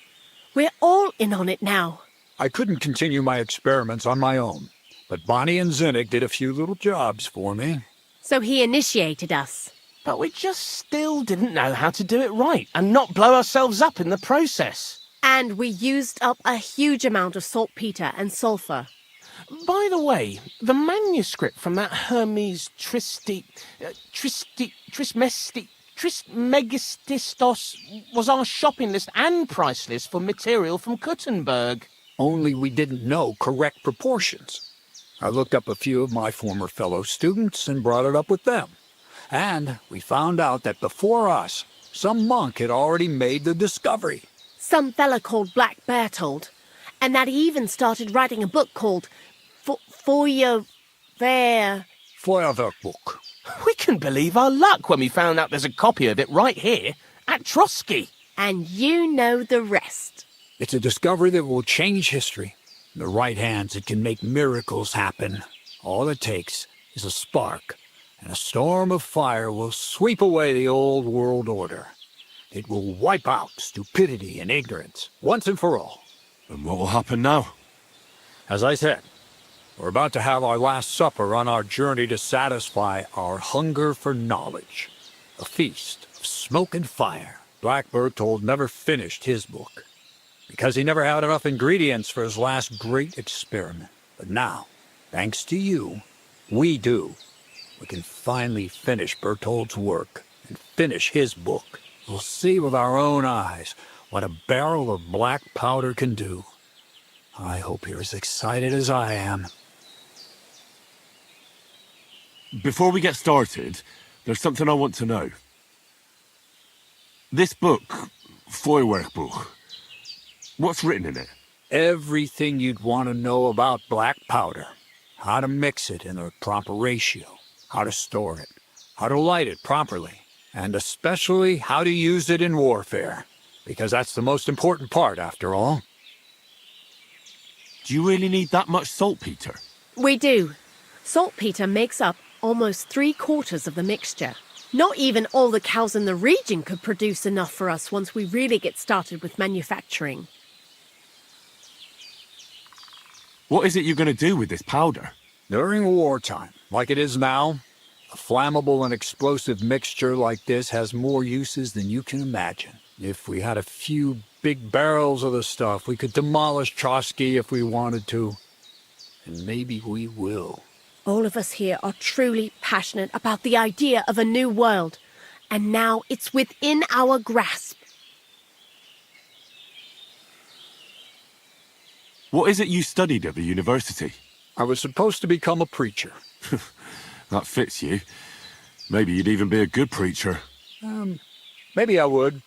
We're all in on it now. I couldn't continue my experiments on my own, but Bonnie and Zinnik did a few little jobs for me. So he initiated us. But we just still didn't know how to do it right and not blow ourselves up in the process. And we used up a huge amount of saltpeter and sulfur. By the way, the manuscript from that Hermes Trismegistos was our shopping list and price list for material from Kuttenberg. Only we didn't know correct proportions. I looked up a few of my former fellow students and brought it up with them. And we found out that before us, some monk had already made the discovery. Some fella called Black Bertold. And that he even started writing a book called Feuerwerkbuch. We couldn't believe our luck when we found out there's a copy of it right here at Trotsky. And you know the rest. It's a discovery that will change history. In the right hands, it can make miracles happen. All it takes is a spark, and a storm of fire will sweep away the old world order. It will wipe out stupidity and ignorance, once and for all. And what will happen now? As I said, We're about to have our last supper on our journey to satisfy our hunger for knowledge. A feast of smoke and fire. Black Berthold never finished his book, because he never had enough ingredients for his last great experiment. But now, thanks to you, we do. We can finally finish Berthold's work and finish his book. We'll see with our own eyes what a barrel of black powder can do. I hope you're as excited as I am. Before we get started, there's something I want to know. This book, Feuerwerkbuch, what's written in it? Everything you'd want to know about black powder. How to mix it in the proper ratio. How to store it. How to light it properly. And especially how to use it in warfare. Because that's the most important part, after all. Do you really need that much saltpeter? We do. Saltpeter makes up almost 3/4 of the mixture. Not even all the cows in the region could produce enough for us once we really get started with manufacturing. What is it you're going to do with this powder? During wartime, like it is now, a flammable and explosive mixture like this has more uses than you can imagine. If we had a few big barrels of the stuff, we could demolish Trotsky if we wanted to. And maybe we will. All of us here are truly passionate about the idea of a new world, and now it's within our grasp. What is it you studied at the university? I was supposed to become a preacher. That fits you. Maybe you'd even be a good preacher. Maybe I would.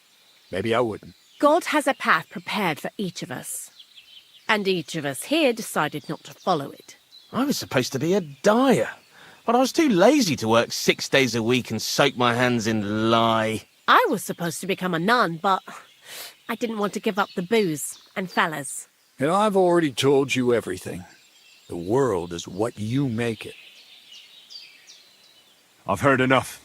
Maybe I wouldn't. God has a path prepared for each of us. And each of us here decided not to follow it. I was supposed to be a dyer, but I was too lazy to work 6 days a week and soak my hands in lye. I was supposed to become a nun, but I didn't want to give up the booze and fellas. And I've already told you everything. The world is what you make it. I've heard enough.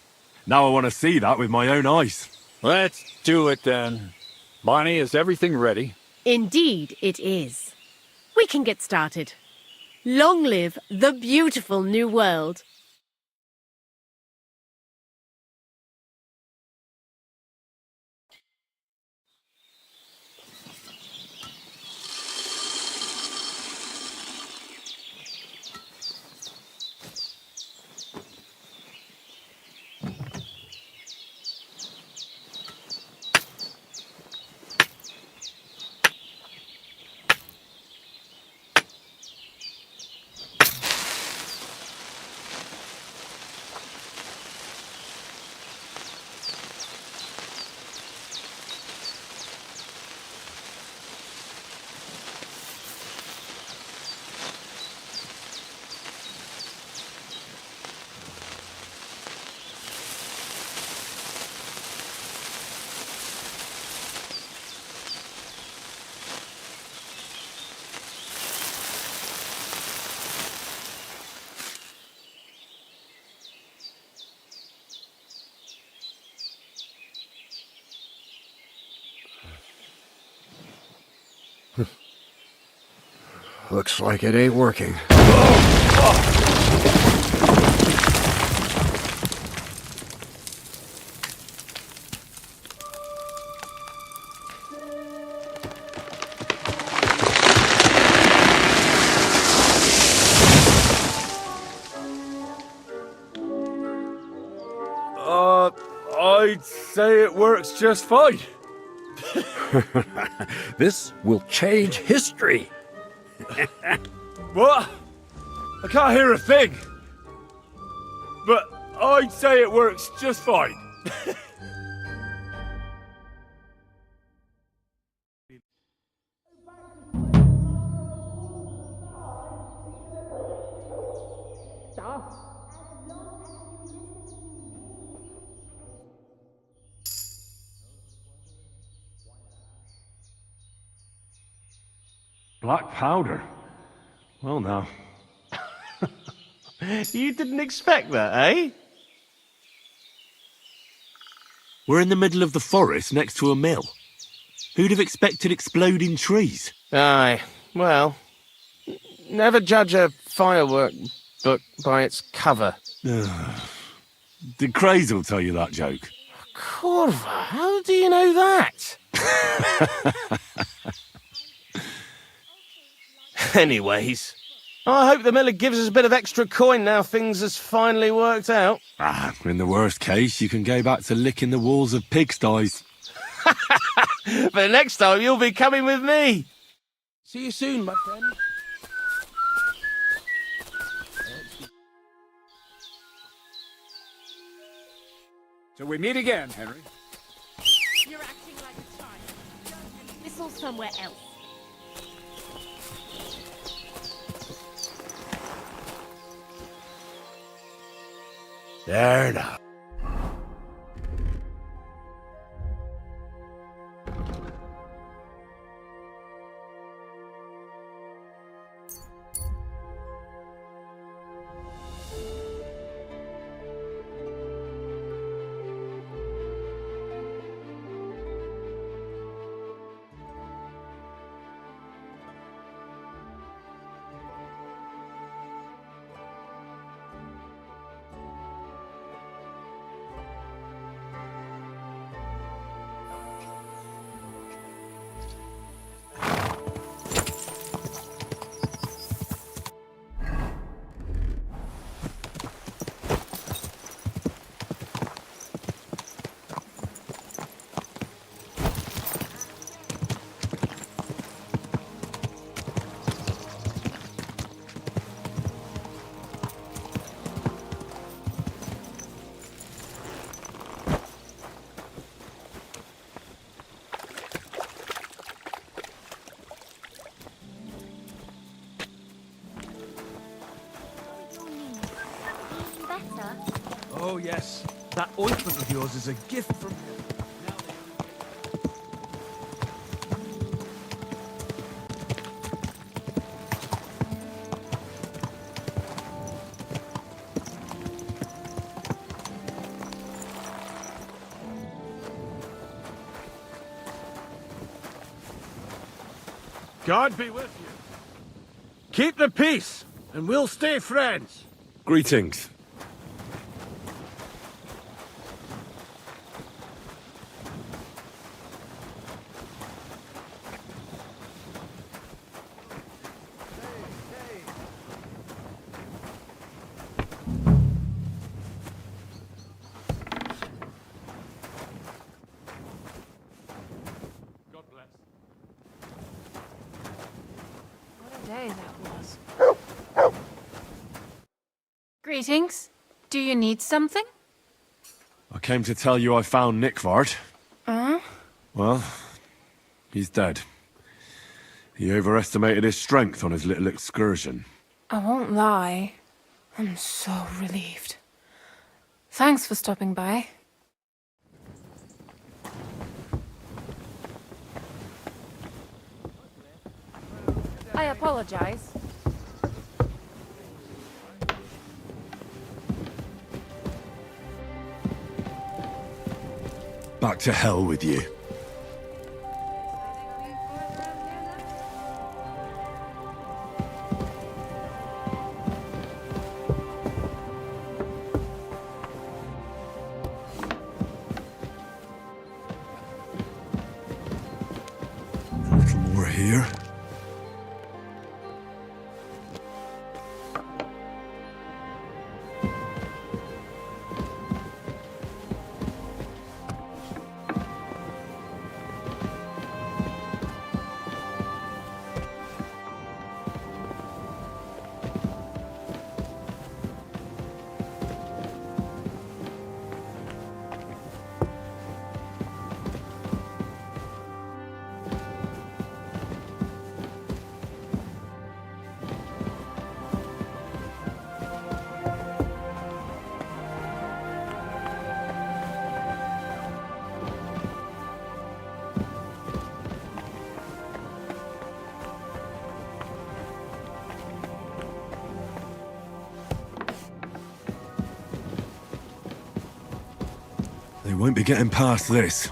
Now I want to see that with my own eyes. Let's do it then. Bonnie, is everything ready? Indeed it is. We can get started. Long live the beautiful new world. Looks like it ain't working. I'd say it works just fine. This will change history. What? I can't hear a thing. But I'd say it works just fine. Black powder? Well, now. You didn't expect that, eh? We're in the middle of the forest next to a mill. Who'd have expected exploding trees? Aye, well, Never judge a firework book by its cover. Did Crazel tell you that joke? Corva, how do you know that? Anyways, I hope the miller gives us a bit of extra coin now things has finally worked out. In the worst case, you can go back to licking the walls of pigsties. But next time you'll be coming with me. See you soon, my friend. So we meet again, Henry. You're acting like a child. Go and whistle somewhere else. There now. Oh, yes. That ointment of yours is a gift from him. God be with you. Keep the peace, and we'll stay friends. Greetings. Day that was. Greetings. Do you need something? I came to tell you I found Nickvard. Well, he's dead. He overestimated his strength on his little excursion. I won't lie. I'm so relieved. Thanks for stopping by. I apologize. Back to hell with you. A little more here. They won't be getting past this.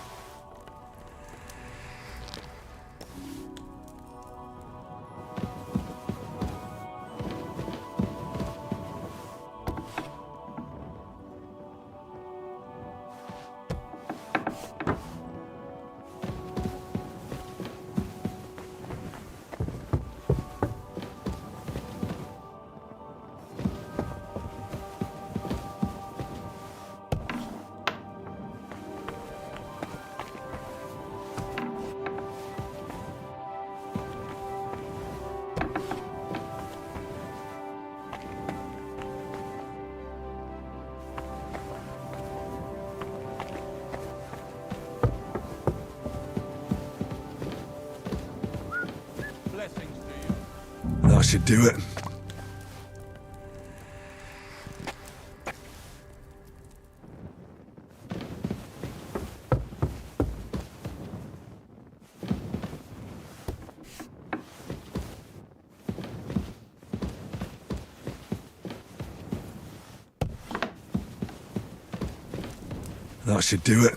should do it. That should do it.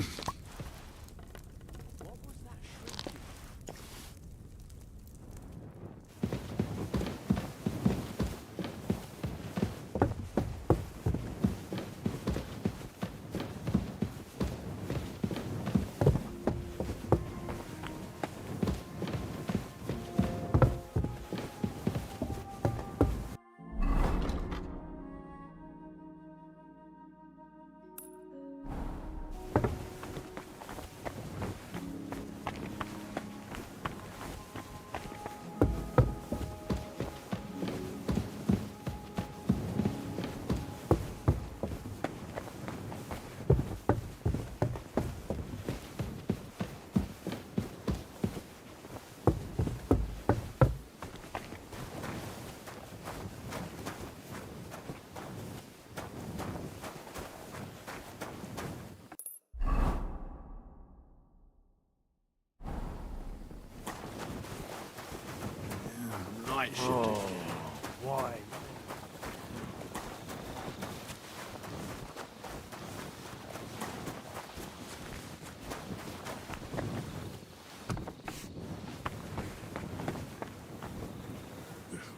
Why?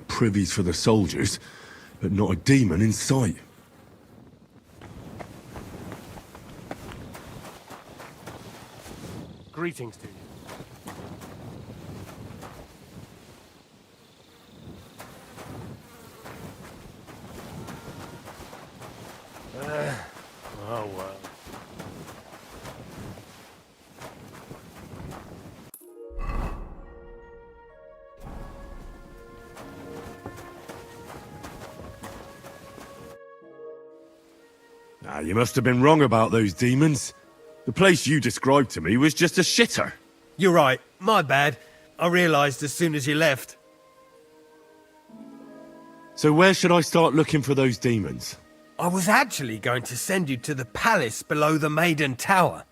Privies for the soldiers, but not a demon in sight. Greetings to you. Oh well. You must have been wrong about those demons. The place you described to me was just a shitter. You're right. My bad. I realised as soon as you left. So where should I start looking for those demons? I was actually going to send you to the palace below the Maiden Tower.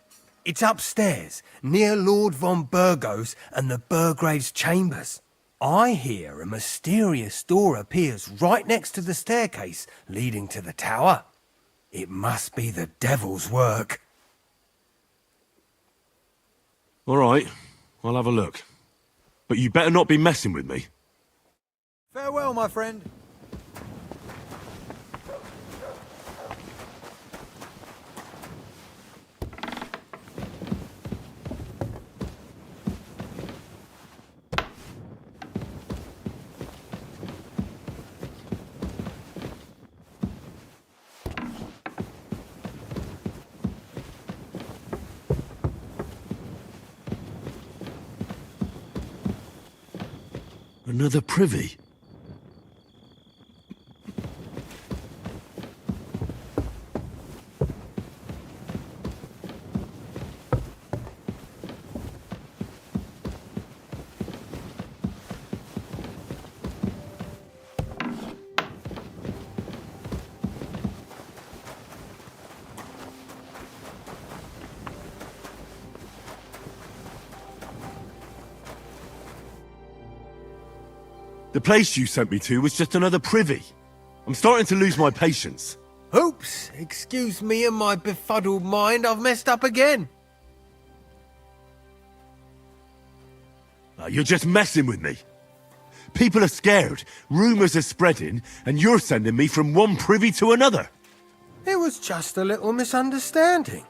It's upstairs, near Lord von Burgos and the Burgrave's chambers. I hear a mysterious door appears right next to the staircase leading to the tower. It must be the devil's work. All right, I'll have a look. But you better not be messing with me. Farewell, my friend. Another privy? The place you sent me to was just another privy. I'm starting to lose my patience. Oops, excuse me and my befuddled mind, I've messed up again. You're just messing with me. People are scared, rumours are spreading, and you're sending me from one privy to another. It was just a little misunderstanding.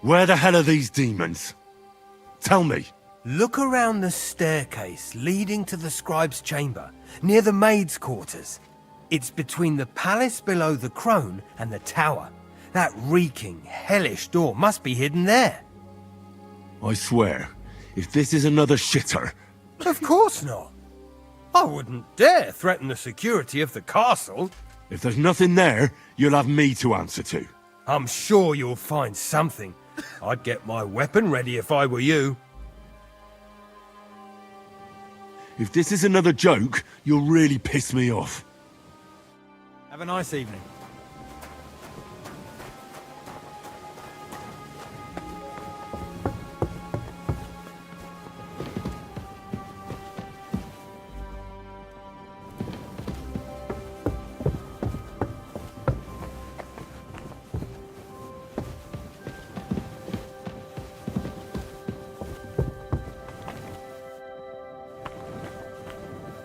Where the hell are these demons? Tell me. Look around the staircase leading to the scribe's chamber, near the maid's quarters. It's between the palace below the crone and the tower. That reeking, hellish door must be hidden there. I swear, if this is another shitter... Of course not. I wouldn't dare threaten the security of the castle. If there's nothing there, you'll have me to answer to. I'm sure you'll find something. I'd get my weapon ready if I were you. If this is another joke, you'll really piss me off. Have a nice evening.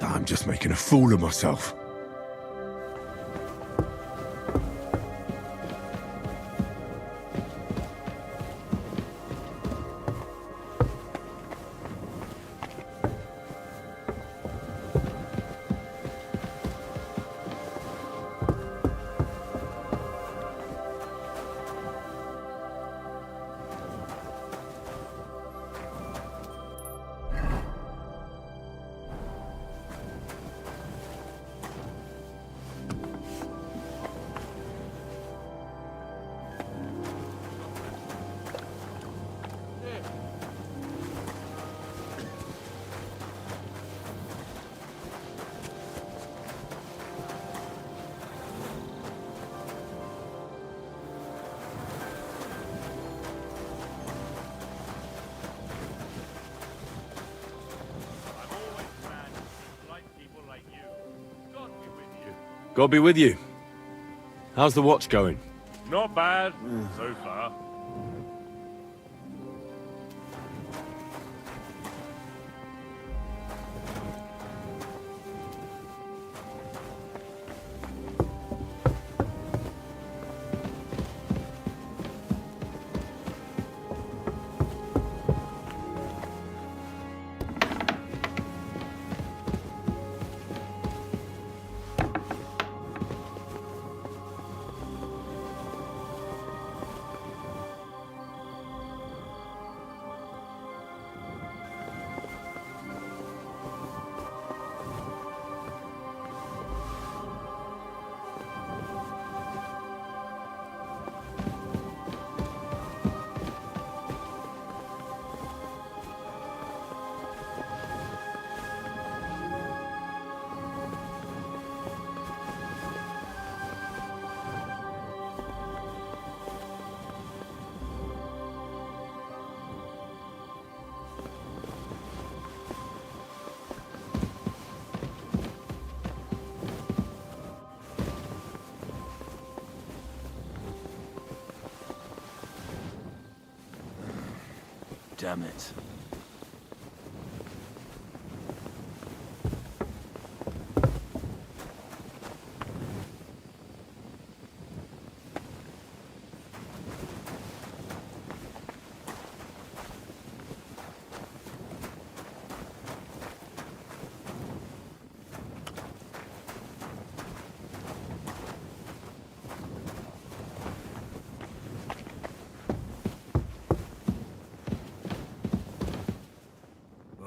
I'm just making a fool of myself. God be with you. How's the watch going? Not bad, so far. Damn it.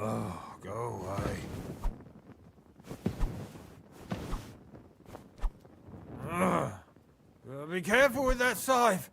Oh, go away. Be careful with that scythe.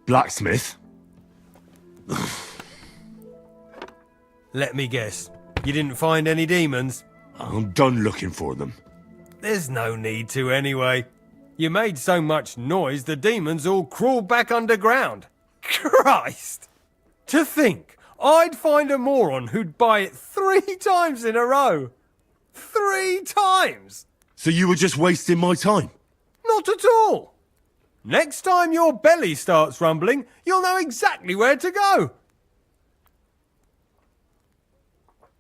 blacksmith. Let me guess. You didn't find any demons? I'm done looking for them. There's no need to anyway. You made so much noise the demons all crawled back underground. Christ! To think I'd find a moron who'd buy it 3 times in a row. 3 times! So you were just wasting my time? Not at all. Next time your belly starts rumbling, you'll know exactly where to go.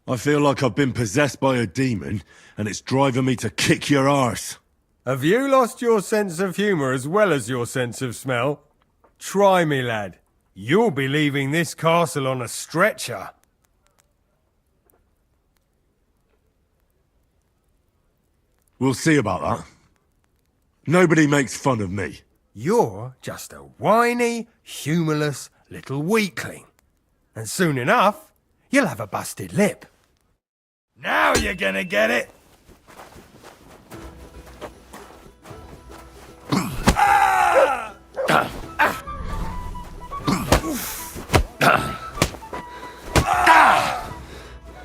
I feel like I've been possessed by a demon, and it's driving me to kick your arse. Have you lost your sense of humour as well as your sense of smell? Try me, lad. You'll be leaving this castle on a stretcher. We'll see about that. Nobody makes fun of me. You're just a whiny, humourless little weakling. And soon enough, you'll have a busted lip. Now you're gonna get it!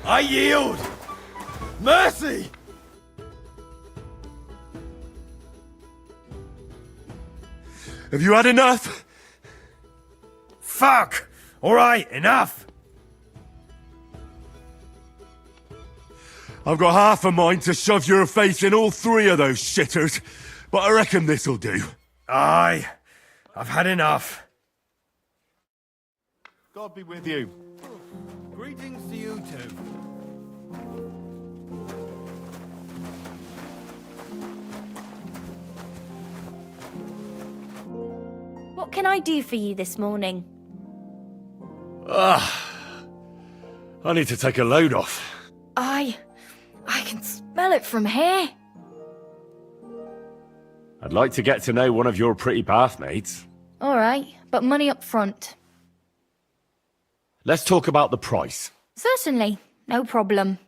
I yield! Mercy! Have you had enough? Fuck! Alright, enough! I've got half a mind to shove your face in all 3 of those shitters, but I reckon this'll do. Aye, I've had enough. God be with you. Greetings to you too. What can I do for you this morning? I need to take a load off. I can smell it from here. I'd like to get to know one of your pretty bathmaids. All right, but money up front. Let's talk about the price. Certainly, no problem.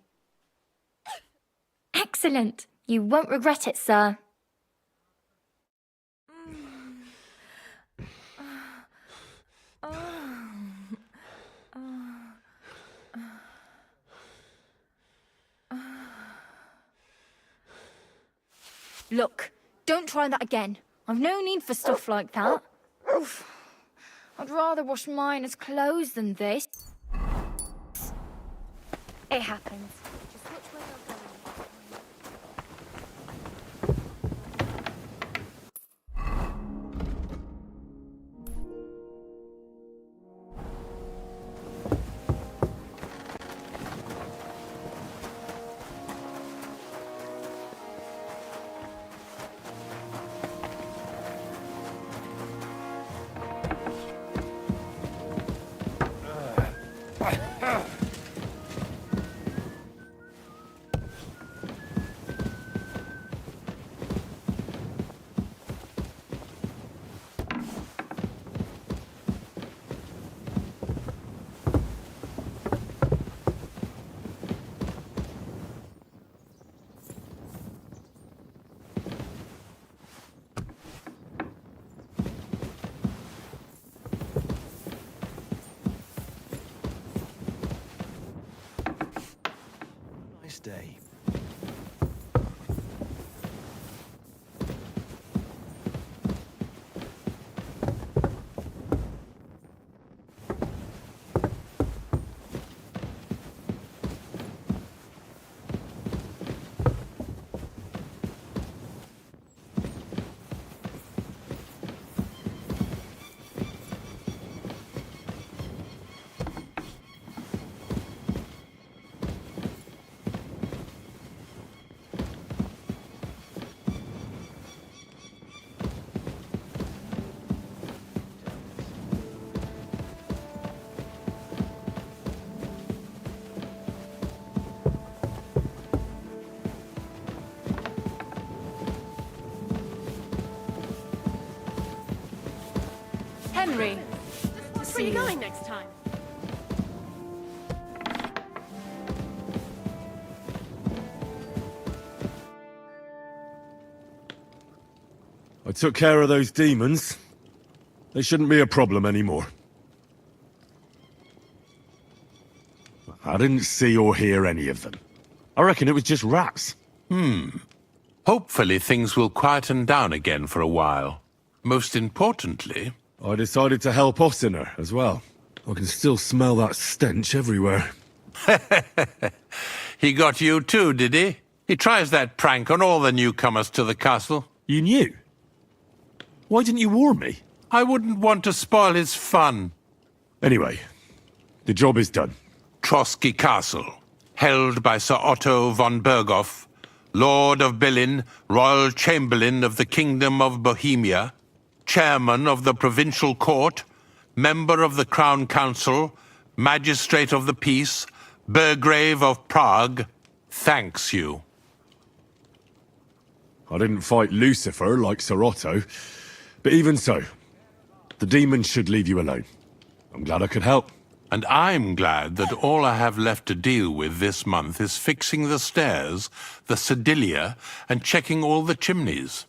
Excellent. You won't regret it, sir. Look, don't try that again. I've no need for stuff like that. Oof. I'd rather wash mine as clothes than this. It happens. Just which way you're going. Day. Henry, where are you going next time? I took care of those demons. They shouldn't be a problem anymore. I didn't see or hear any of them. I reckon it was just rats. Hopefully things will quieten down again for a while. Most importantly... I decided to help Ossiner as well. I can still smell that stench everywhere. He got you too, did he? He tries that prank on all the newcomers to the castle. You knew? Why didn't you warn me? I wouldn't want to spoil his fun. Anyway, the job is done. Trotsky Castle, held by Sir Otto von Berghoff, Lord of Billin, Royal Chamberlain of the Kingdom of Bohemia, Chairman of the Provincial Court, Member of the Crown Council, Magistrate of the Peace, Burgrave of Prague, thanks you. I didn't fight Lucifer like Sir Otto, but even so, the demons should leave you alone. I'm glad I could help. And I'm glad that all I have left to deal with this month is fixing the stairs, the sedilia, and checking all the chimneys.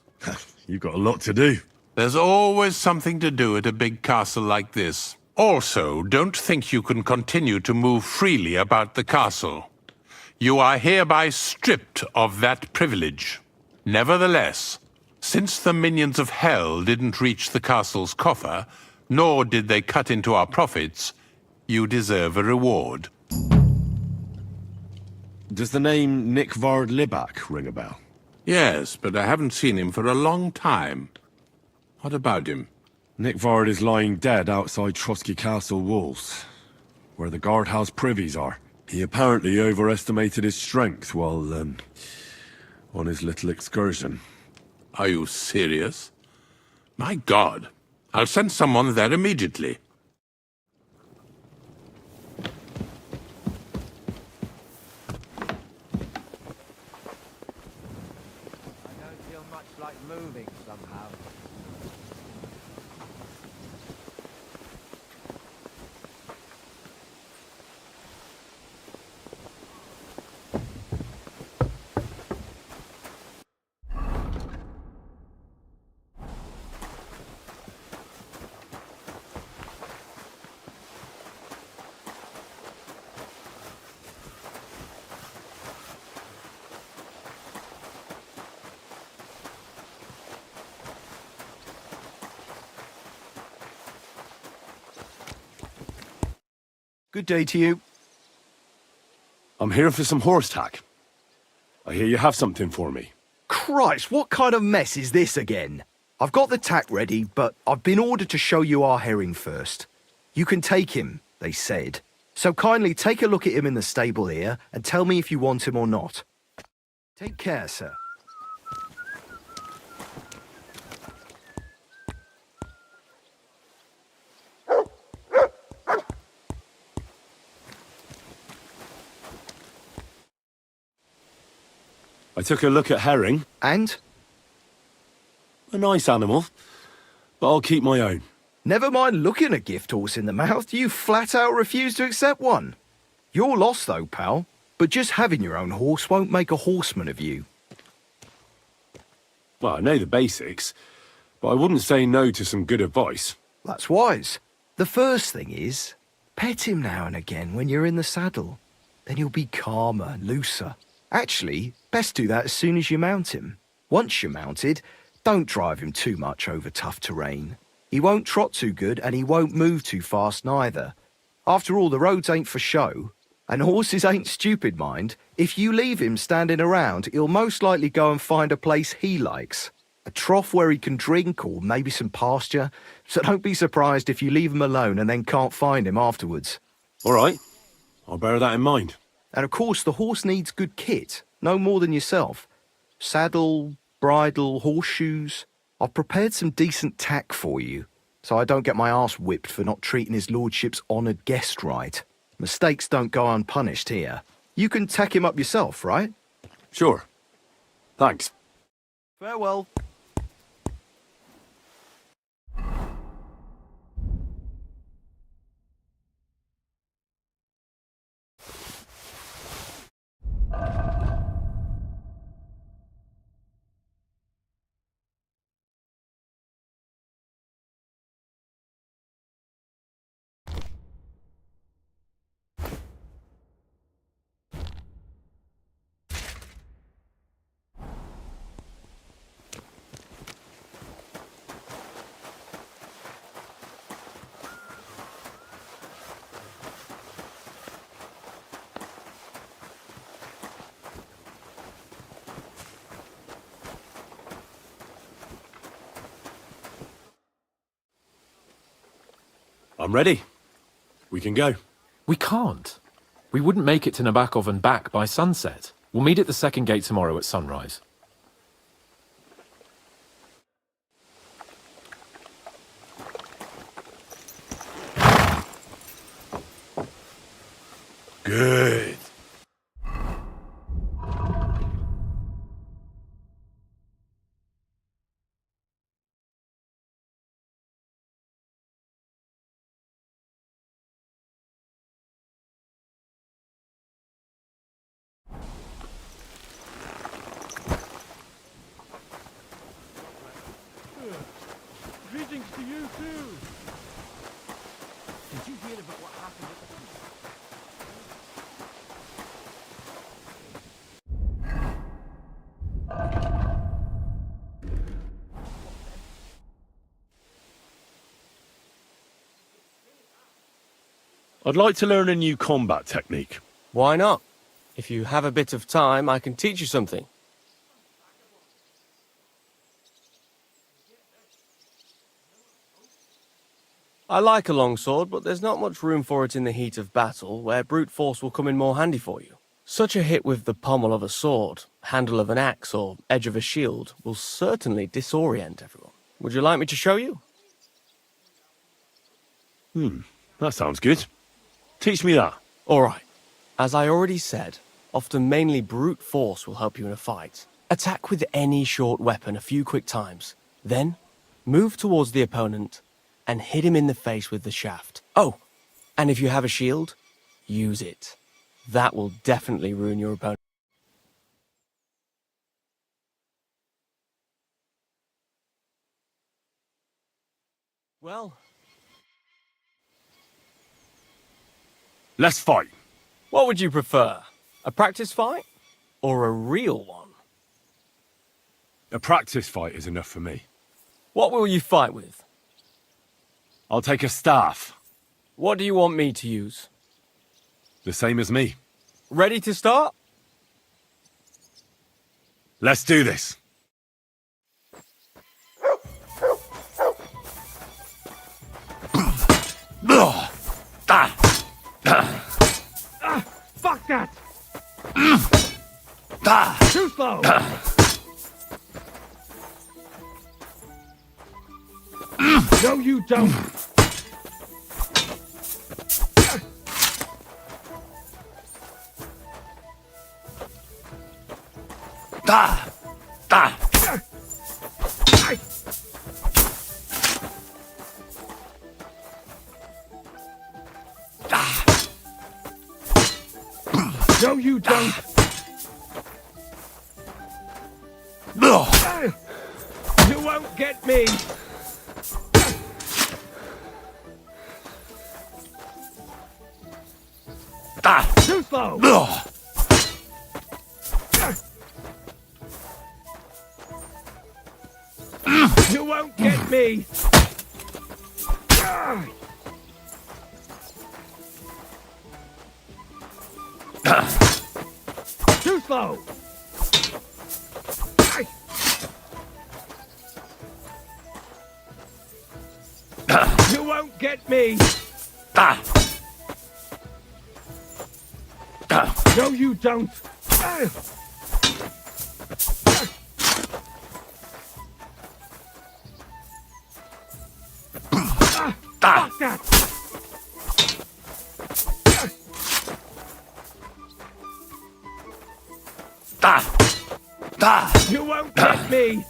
You've got a lot to do. There's always something to do at a big castle like this. Also, don't think you can continue to move freely about the castle. You are hereby stripped of that privilege. Nevertheless, since the minions of hell didn't reach the castle's coffer, nor did they cut into our profits, you deserve a reward. Does the name Nikvard Libak ring a bell? Yes, but I haven't seen him for a long time. What about him? Nikvard is lying dead outside Trotsky Castle walls, where the guardhouse privies are. He apparently overestimated his strength while, on his little excursion. Are you serious? My God. I'll send someone there immediately. Moving somehow. Good day to you. I'm here for some horse tack. I hear you have something for me. Christ, what kind of mess is this again? I've got the tack ready, but I've been ordered to show you our herring first. You can take him, they said. So kindly take a look at him in the stable here and tell me if you want him or not. Take care, sir. I took a look at herring. And? A nice animal, but I'll keep my own. Never mind looking a gift horse in the mouth, you flat out refuse to accept one. You're lost though, pal. But just having your own horse won't make a horseman of you. Well, I know the basics, but I wouldn't say no to some good advice. That's wise. The first thing is, pet him now and again when you're in the saddle. Then you'll be calmer and looser. Actually, best do that as soon as you mount him. Once you're mounted, don't drive him too much over tough terrain. He won't trot too good and he won't move too fast neither. After all, the roads ain't for show. And horses ain't stupid, mind. If you leave him standing around, he'll most likely go and find a place he likes. A trough where he can drink or maybe some pasture. So don't be surprised if you leave him alone and then can't find him afterwards. All right. I'll bear that in mind. And of course, the horse needs good kit, no more than yourself. Saddle, bridle, horseshoes. I've prepared some decent tack for you, so I don't get my arse whipped for not treating his lordship's honoured guest right. Mistakes don't go unpunished here. You can tack him up yourself, right? Sure. Thanks. Farewell. I'm ready. We can go. We can't. We wouldn't make it to Nabokov and back by sunset. We'll meet at the second gate tomorrow at sunrise. Good. Greetings to you too. Did you hear about what happened at the... I'd like to learn a new combat technique. Why not? If you have a bit of time, I can teach you something. I like a longsword, but there's not much room for it in the heat of battle, where brute force will come in more handy for you. Such a hit with the pommel of a sword, handle of an axe, or edge of a shield will certainly disorient everyone. Would you like me to show you? That sounds good. Teach me that. All right. As I already said, often mainly brute force will help you in a fight. Attack with any short weapon a few quick times. Then, move towards the opponent and hit him in the face with the shaft. Oh, and if you have a shield, use it. That will definitely ruin your opponent. Well, let's fight. What would you prefer? A practice fight or a real one? A practice fight is enough for me. What will you fight with? I'll take a staff. What do you want me to use? The same as me. Ready to start? Let's do this. Fuck that! Too slow! No, you don't! No, you don't! You won't get me! Too slow! You won't get me! Too slow! You won't get me! No, you don't! Fuck that! You won't get me!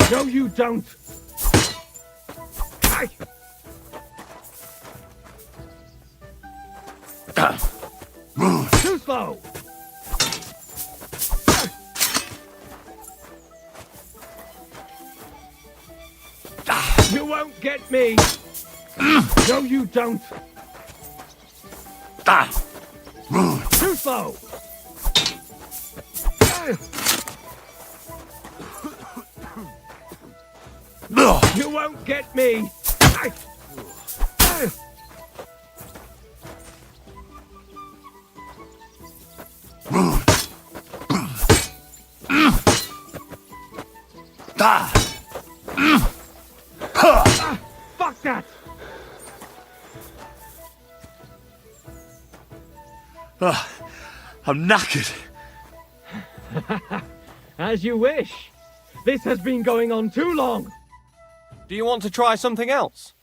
No, you don't! Too slow! You won't get me! No, you don't! Too slow! You won't get me! that? I'm knackered. As you wish. This has been going on too long. Do you want to try something else?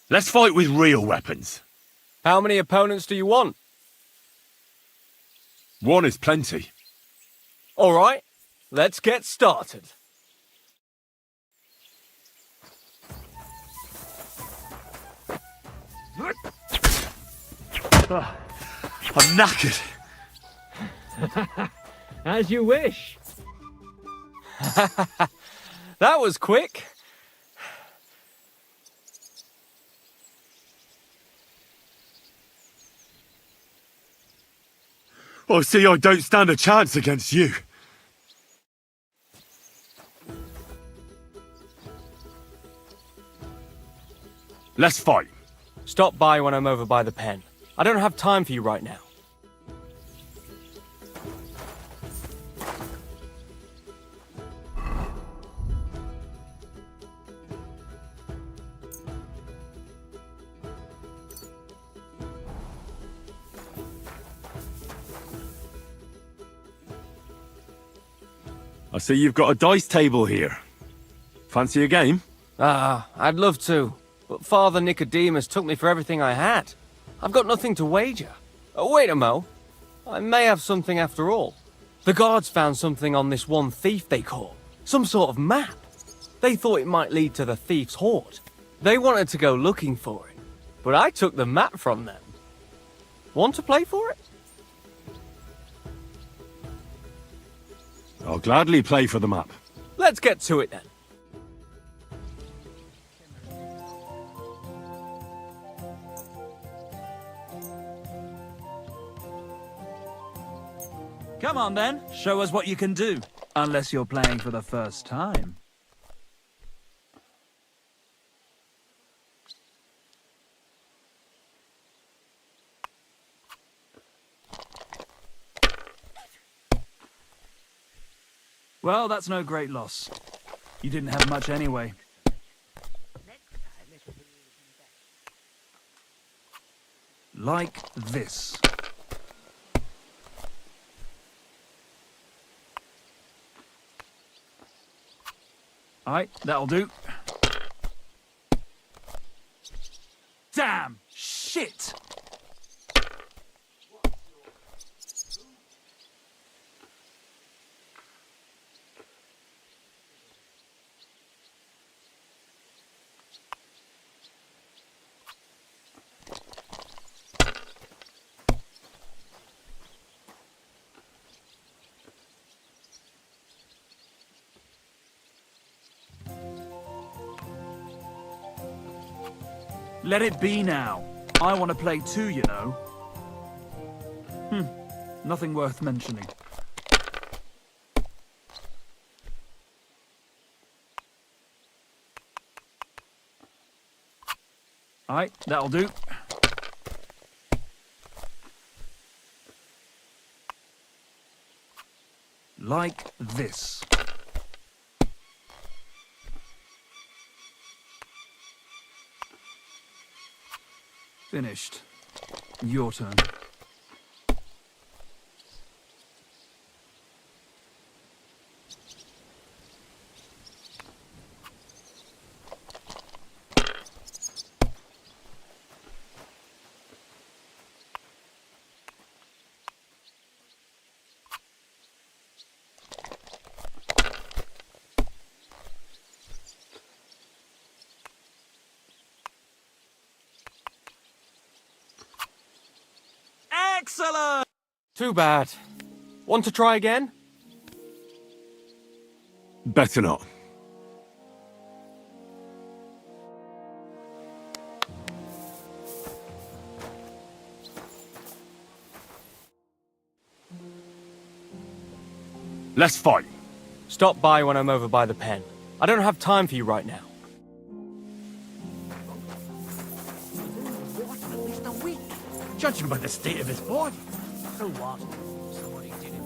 Let's fight with real weapons. How many opponents do you want? One is plenty. All right, let's get started. I'm knackered. As you wish. That was quick. I see I don't stand a chance against you. Let's fight. Stop by when I'm over by the pen. I don't have time for you right now. I see you've got a dice table here. Fancy a game? I'd love to, but Father Nicodemus took me for everything I had. I've got nothing to wager. Oh, wait a mo. I may have something after all. The guards found something on this one thief they caught. Some sort of map. They thought it might lead to the thief's hoard. They wanted to go looking for it, but I took the map from them. Want to play for it? I'll gladly play for the map. Let's get to it then. Come on then, show us what you can do. Unless you're playing for the first time. Well, that's no great loss. You didn't have much anyway. Like this. Alright, that'll do. Damn! Shit! Let it be now. I want to play too, you know. Nothing worth mentioning. Alright, that'll do. Like this. Finished. Your turn. Excellent! Too bad. Want to try again? Better not. Let's fight. Stop by when I'm over by the pen. I don't have time for you right now. Judging by the state of his body. So what? Somebody did it.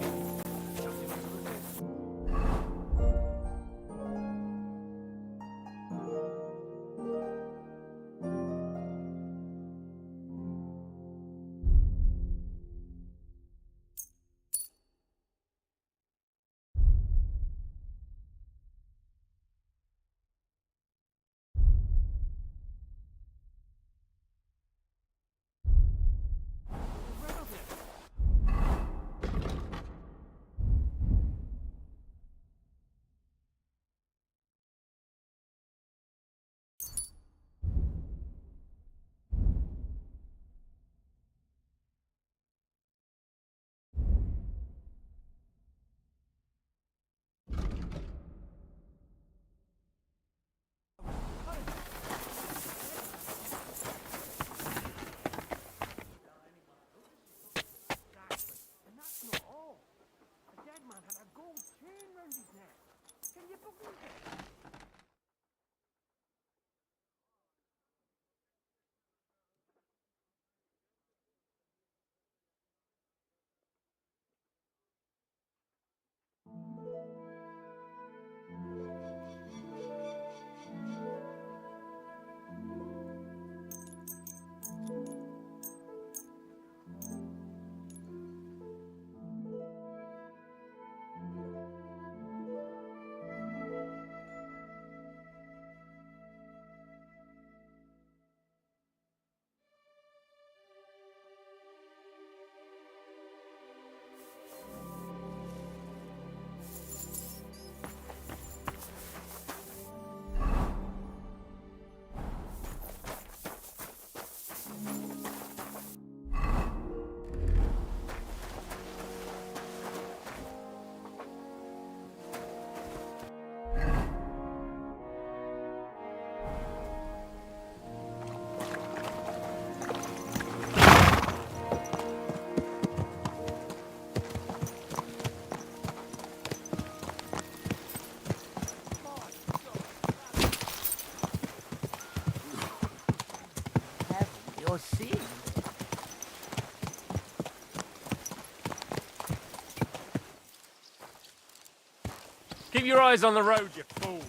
your eyes on the road, you fool.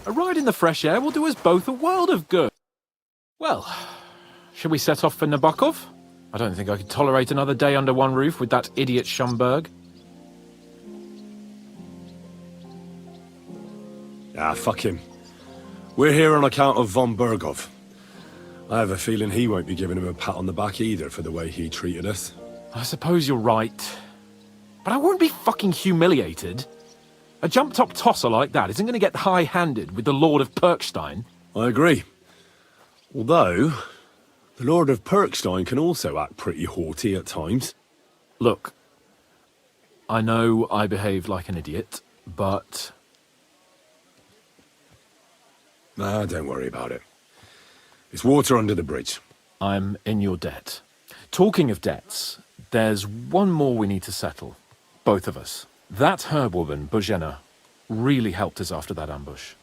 A ride in the fresh air will do us both a world of good. Well, shall we set off for Nabokov? I don't think I could tolerate another day under one roof with that idiot Schomburg. Ah, fuck him. We're here on account of von Bergov. I have a feeling he won't be giving him a pat on the back either for the way he treated us. I suppose you're right. But I won't be fucking humiliated. A jump-top tosser like that isn't going to get high-handed with the Lord of Perkstein. I agree. Although, the Lord of Perkstein can also act pretty haughty at times. Look, I know I behaved like an idiot, but... Nah, don't worry about it. It's water under the bridge. I'm in your debt. Talking of debts, there's one more we need to settle. Both of us. That herbwoman, Bozhena, really helped us after that ambush.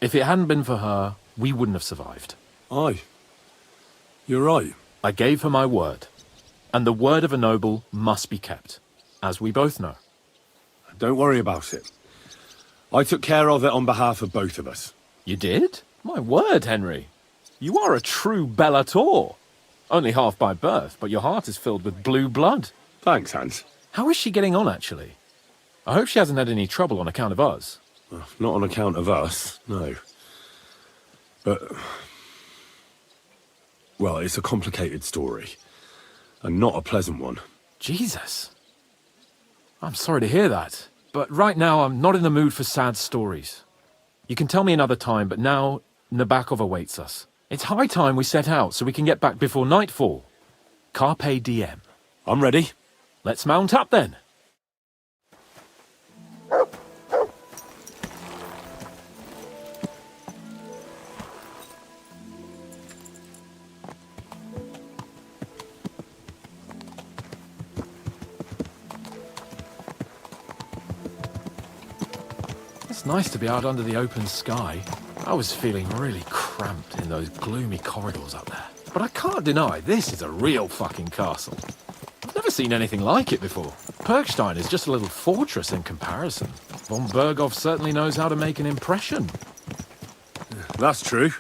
If it hadn't been for her, we wouldn't have survived. Aye. You're right. I gave her my word. And the word of a noble must be kept, as we both know. Don't worry about it. I took care of it on behalf of both of us. You did? My word, Henry. You are a true Bellator. Only half by birth, but your heart is filled with blue blood. Thanks, Hans. How is she getting on, actually? I hope she hasn't had any trouble on account of us. Well, not on account of us, no. But... well, it's a complicated story. And not a pleasant one. Jesus. I'm sorry to hear that. But right now, I'm not in the mood for sad stories. You can tell me another time, but now Nabokov awaits us. It's high time we set out so we can get back before nightfall. Carpe diem. I'm ready. Let's mount up then. It's nice to be out under the open sky. I was feeling really cramped in those gloomy corridors up there. But I can't deny this is a real fucking castle. I've never seen anything like it before. Perkstein is just a little fortress in comparison. Von Bergov certainly knows how to make an impression. That's true.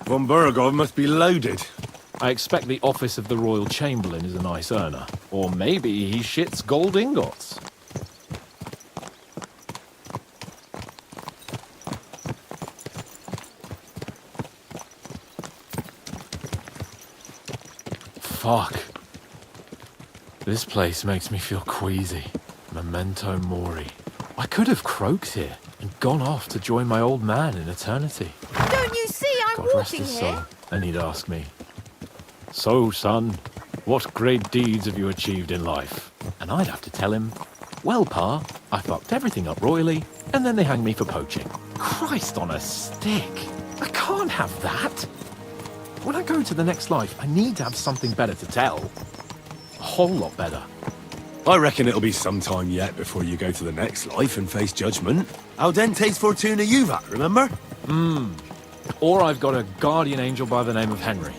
Von Bergov must be loaded. I expect the office of the Royal Chamberlain is a nice earner. Or maybe he shits gold ingots. Fuck. This place makes me feel queasy. Memento mori. I could have croaked here and gone off to join my old man in eternity. Don't you see I'm God rest walking his here? soul. And he'd ask me, "So, son, what great deeds have you achieved in life?" And I'd have to tell him, "Well, Pa, I fucked everything up royally, and then they hanged me for poaching." Christ on a stick. I can't have that. When I go to the next life, I need to have something better to tell. A whole lot better. I reckon it'll be some time yet before you go to the next life and face judgment. Audente's Fortuna Juvat, remember? Or I've got a guardian angel by the name of Henry.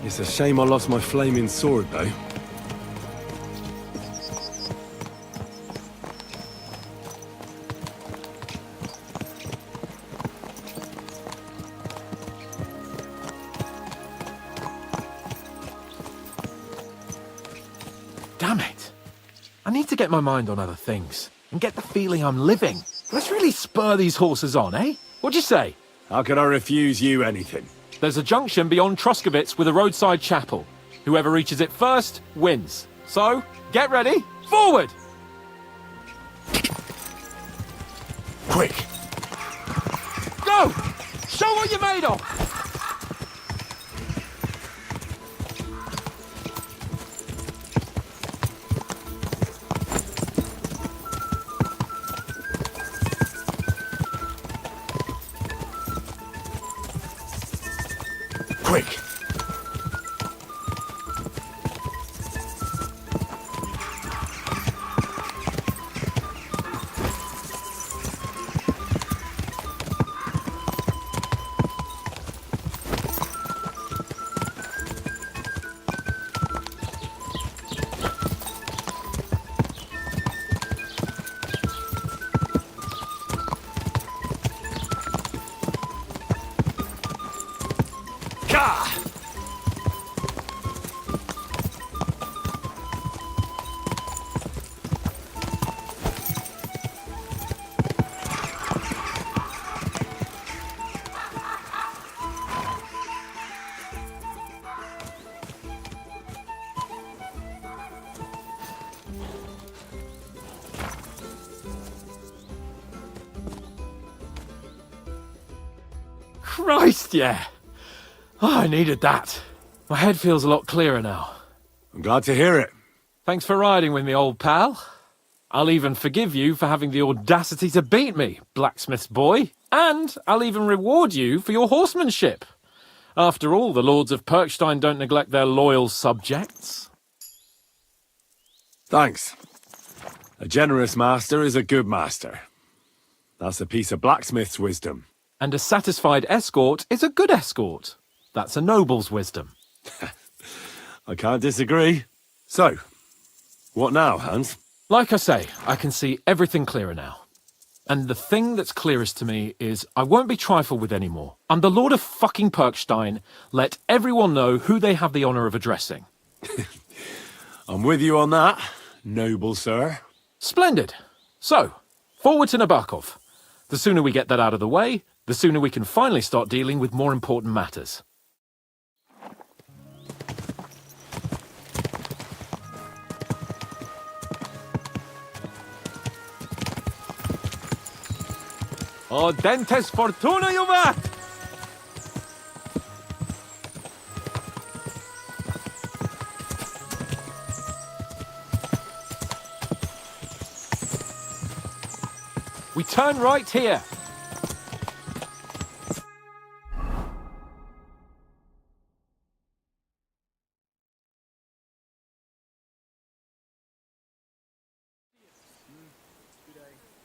It's a shame I lost my flaming sword, though. Damn it. I need to get my mind on other things and get the feeling I'm living. Let's really spur these horses on, eh? What'd you say? How could I refuse you anything? There's a junction beyond Troskowitz with a roadside chapel. Whoever reaches it first wins. So, get ready. Forward! Quick! Go! Show what you're made of! Quick! Christ, yeah. Oh, I needed that. My head feels a lot clearer now. I'm glad to hear it. Thanks for riding with me, old pal. I'll even forgive you for having the audacity to beat me, blacksmith's boy. And I'll even reward you for your horsemanship. After all, the lords of Perkstein don't neglect their loyal subjects. Thanks. A generous master is a good master. That's a piece of blacksmith's wisdom. And a satisfied escort is a good escort. That's a noble's wisdom. I can't disagree. So, what now, Hans? Like I say, I can see everything clearer now. And the thing that's clearest to me is I won't be trifled with anymore. I'm the Lord of fucking Perkstein. Let everyone know who they have the honour of addressing. I'm with you on that, noble sir. Splendid. So, forward to Nabokov. The sooner we get that out of the way, the sooner we can finally start dealing with more important matters. O dentes fortuna juvat! We turn right here.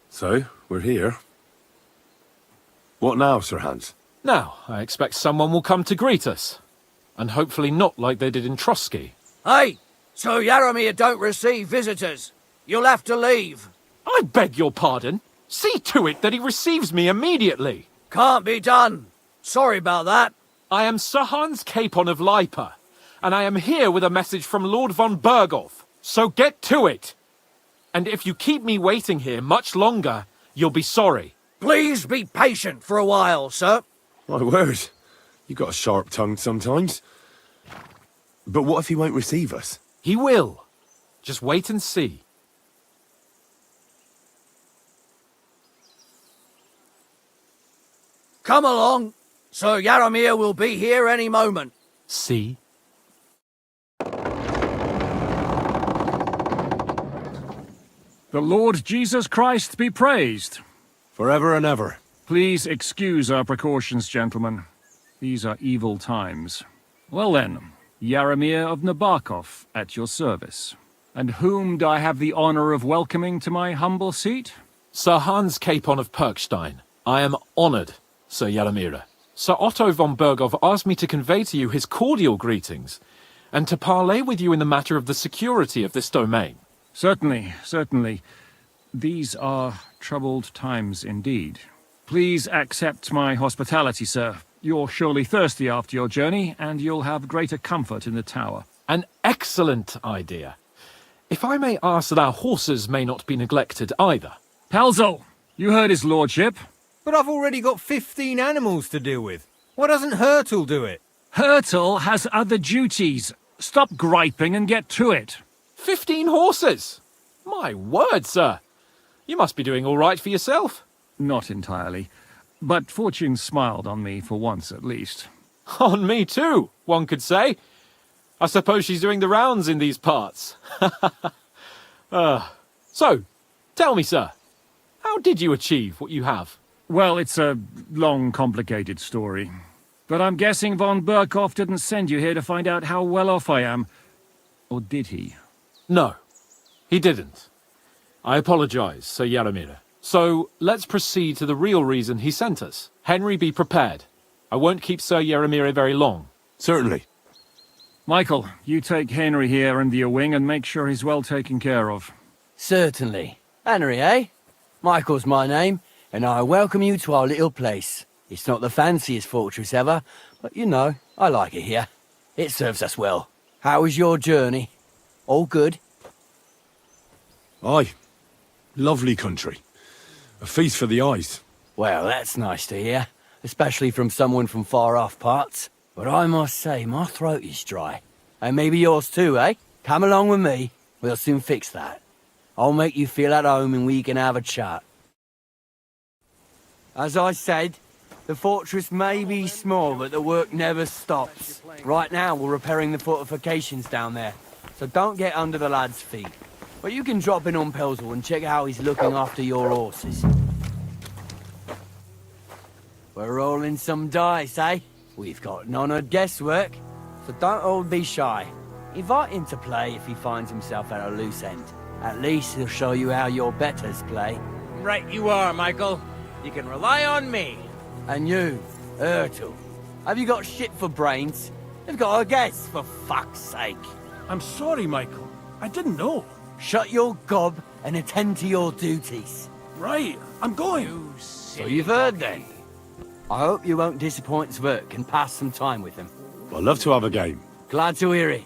So, we're here. What now, Sir Hans? Now, I expect someone will come to greet us. And hopefully not like they did in Trotsky. Hey! So Yaromir don't receive visitors. You'll have to leave. I beg your pardon. See to it that he receives me immediately. Can't be done. Sorry about that. I am Sir Hans Capon of Lipa, and I am here with a message from Lord von Berghoff. So get to it. And if you keep me waiting here much longer, you'll be sorry. Please be patient for a while, sir. My word. You got a sharp tongue sometimes. But what if he won't receive us? He will. Just wait and see. Come along. Sir Yaromir will be here any moment. See? The Lord Jesus Christ be praised. Forever and ever. Please excuse our precautions, gentlemen. These are evil times. Well then, Yaromir of Nabokov at your service. And whom do I have the honor of welcoming to my humble seat? Sir Hans Capon of Perkstein. I am honoured, Sir Yaromir. Sir Otto von Berghoff asked me to convey to you his cordial greetings, and to parley with you in the matter of the security of this domain. Certainly, certainly. These are troubled times indeed. Please accept my hospitality, sir. You're surely thirsty after your journey, and you'll have greater comfort in the tower. An excellent idea. If I may ask that our horses may not be neglected either. Pelzel, you heard his lordship. But I've already got 15 animals to deal with. Why doesn't Hurtle do it? Hurtle has other duties. Stop griping and get to it. 15 horses? My word, sir. You must be doing all right for yourself. Not entirely. But fortune smiled on me for once at least. On me too, one could say. I suppose she's doing the rounds in these parts. So, tell me, sir, how did you achieve what you have? Well, it's a long, complicated story. But I'm guessing von Berghoff didn't send you here to find out how well off I am. Or did he? No, he didn't. I apologize, Sir Yaromir. So, let's proceed to the real reason he sent us. Henry, be prepared. I won't keep Sir Yaromir very long. Certainly. Michael, you take Henry here under your wing and make sure he's well taken care of. Certainly. Henry, eh? Michael's my name, and I welcome you to our little place. It's not the fanciest fortress ever, but you know, I like it here. It serves us well. How was your journey? All good? Aye. Lovely country. A feast for the eyes. Well, that's nice to hear, especially from someone from far-off parts. But I must say, my throat is dry. And maybe yours too, eh? Come along with me. We'll soon fix that. I'll make you feel at home and we can have a chat. As I said, The fortress may be small, but the work never stops. Right now, we're repairing the fortifications down there, so don't get under the lad's feet. But you can drop in on Pelzel and check how he's looking after your horses. We're rolling some dice, eh? We've got none of guesswork, so don't all be shy. Invite him to play if he finds himself at a loose end. At least he'll show you how your betters play. Right you are, Michael. You can rely on me. And you, Ertl, have you got shit for brains? You've got a guess, for fuck's sake. I'm sorry, Michael. I didn't know. Shut your gob and attend to your duties. Right, I'm going. So you've heard then. I hope you won't disappoint Zwerk and pass some time with him. I'd love to have a game. Glad to hear it.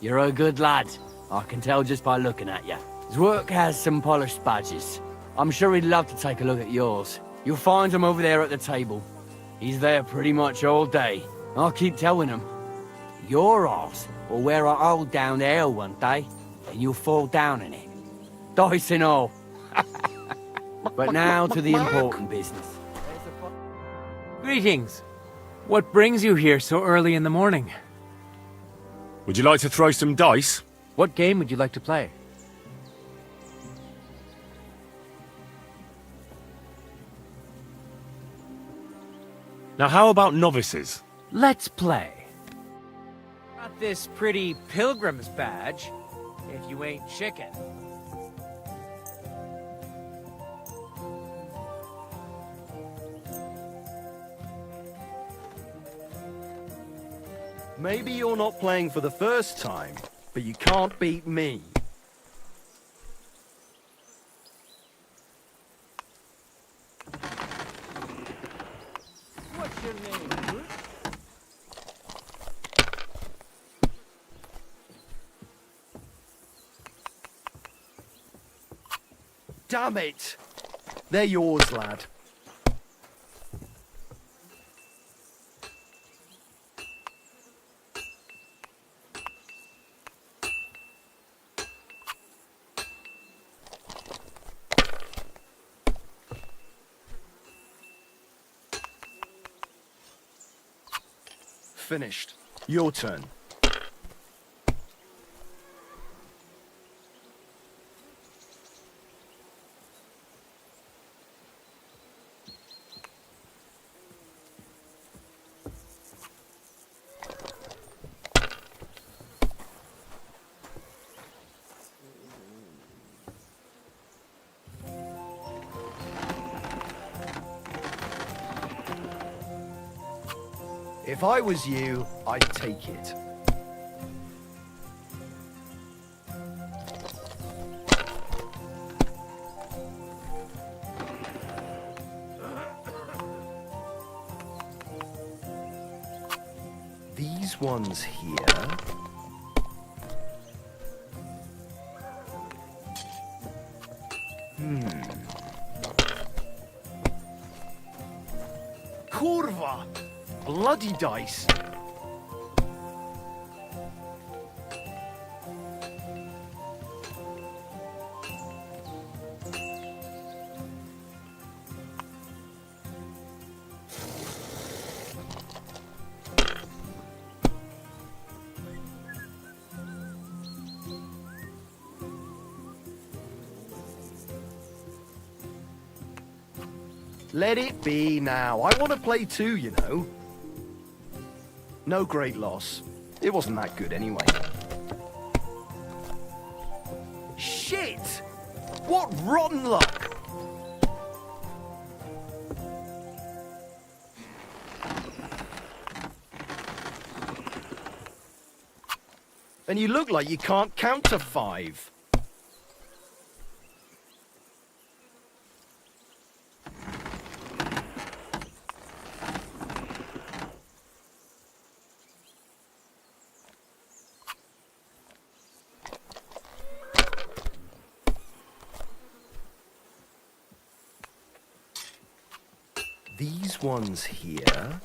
You're a good lad. I can tell just by looking at you. Zwerk has some polished badges. I'm sure he'd love to take a look at yours. You'll find him over there at the table. He's there pretty much all day. I'll keep telling him. Your arse will wear a hole down the hill one day, and you'll fall down in it. Dice and all. But now to the important business. Greetings. What brings you here so early in the morning? Would you like to throw some dice? What game would you like to play? Now how about novices? Let's play. Got this pretty pilgrim's badge, if you ain't chicken. Maybe you're not playing for the first time, but you can't beat me. What's your name? Damn it! They're yours, lad. Finished. Your turn. If I was you, I'd take it. These ones here. Kurwa! Bloody dice. Let it be now. I want to play too, you know. No great loss. It wasn't that good anyway. Shit! What rotten luck! And you look like you can't count to 5. These ones here.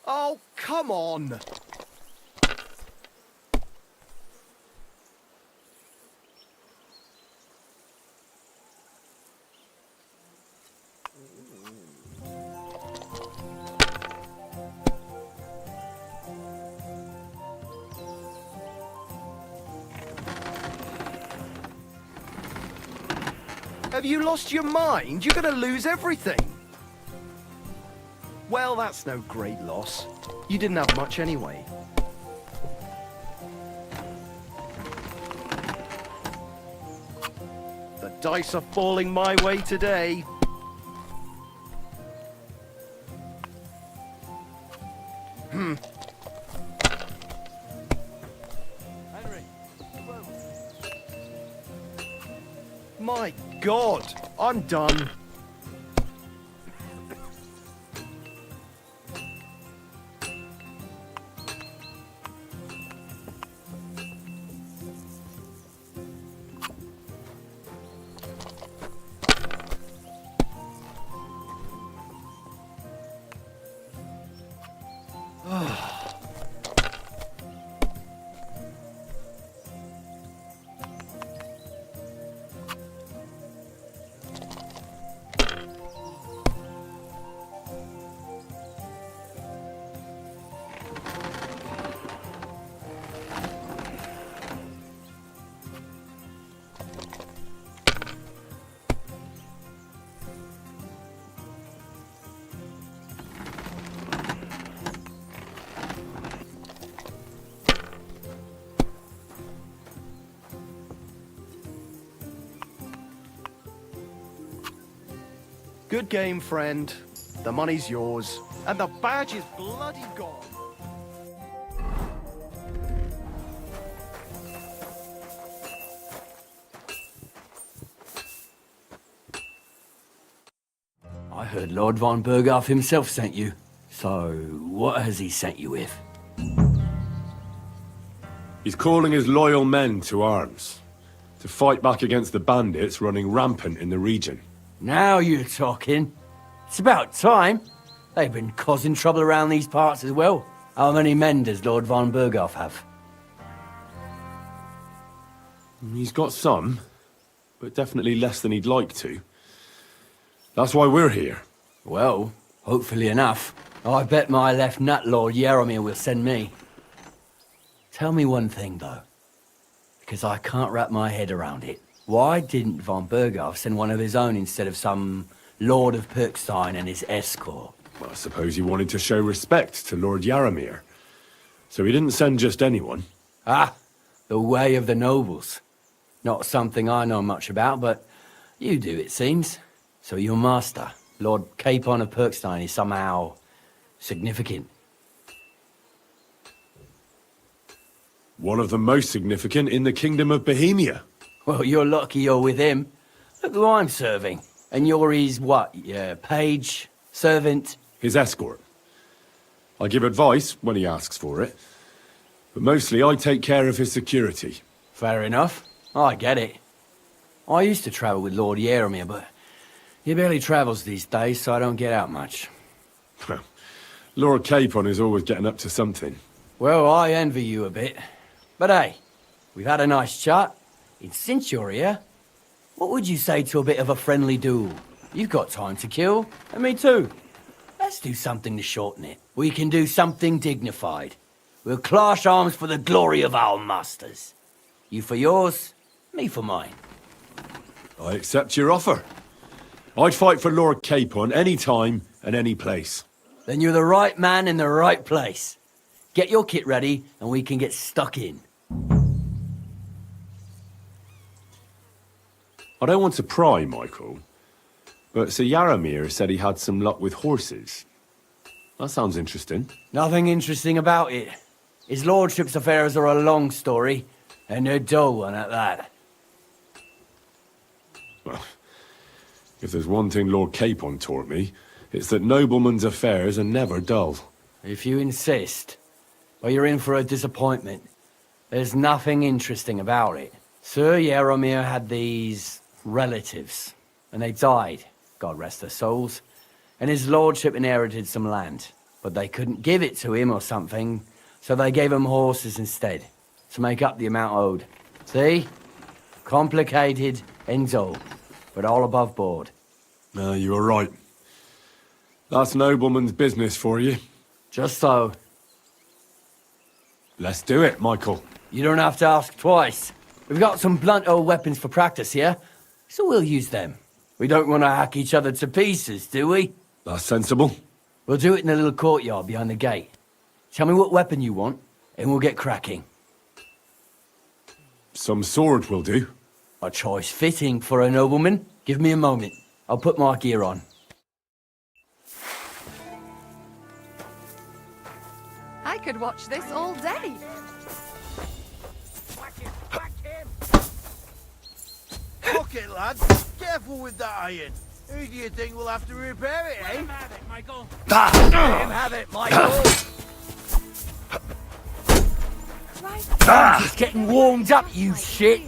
Oh, come on! Have you lost your mind? You're gonna lose everything. Well, that's no great loss. You didn't have much anyway. The dice are falling my way today. My God, I'm done. Good game, friend. The money's yours, and the badge is bloody gone. I heard Lord von Berghoff himself sent you. So, what has he sent you with? He's calling his loyal men to arms, to fight back against the bandits running rampant in the region. Now you're talking. It's about time. They've been causing trouble around these parts as well. How many men does Lord von Berghoff have? He's got some, but definitely less than he'd like to. That's why we're here. Well, hopefully enough. I bet my left nut Lord Yaromir will send me. Tell me one thing, though, because I can't wrap my head around it. Why didn't von Berghoff send one of his own instead of some Lord of Pirkstein and his escort? Well, I suppose he wanted to show respect to Lord Yaromir. So he didn't send just anyone. Ah, the way of the nobles. Not something I know much about, but you do, it seems. So your master, Lord Capon of Pirkstein, is somehow significant. One of the most significant in the Kingdom of Bohemia. Well, you're lucky you're with him. Look who I'm serving. And you're his, what, page, servant? His escort. I give advice when he asks for it. But mostly I take care of his security. Fair enough. I get it. I used to travel with Lord Yaromir, but he barely travels these days, so I don't get out much. Lord Capon is always getting up to something. Well, I envy you a bit. But hey, we've had a nice chat. And since you're here, what would you say to a bit of a friendly duel? You've got time to kill, and me too. Let's do something to shorten it. We can do something dignified. We'll clash arms for the glory of our masters. You for yours, me for mine. I accept your offer. I'd fight for Lord Capon any time and any place. Then you're the right man in the right place. Get your kit ready, and we can get stuck in. I don't want to pry, Michael, but Sir Yaromir said he had some luck with horses. That sounds interesting. Nothing interesting about it. His lordship's affairs are a long story, and a dull one at that. Well, if there's one thing Lord Capon taught me, it's that noblemen's affairs are never dull. If you insist, well, you're in for a disappointment. There's nothing interesting about it. Sir Yaromir had these relatives, and they died, God rest their souls, and his lordship inherited some land. But they couldn't give it to him or something, so they gave him horses instead, to make up the amount owed. See? Complicated and all, but all above board. You were right. That's nobleman's business for you. Just so. Let's do it, Michael. You don't have to ask twice. We've got some blunt old weapons for practice here, so we'll use them. We don't want to hack each other to pieces, do we? That's sensible. We'll do it in the little courtyard behind the gate. Tell me what weapon you want, and we'll get cracking. Some sword will do. A choice fitting for a nobleman. Give me a moment. I'll put my gear on. I could watch this all day. Fuck it, lad. Careful with that iron. Who do you think will have to repair it, eh? Let him have it, Michael. Let him have it, Michael. I'm just getting warmed up, you shit.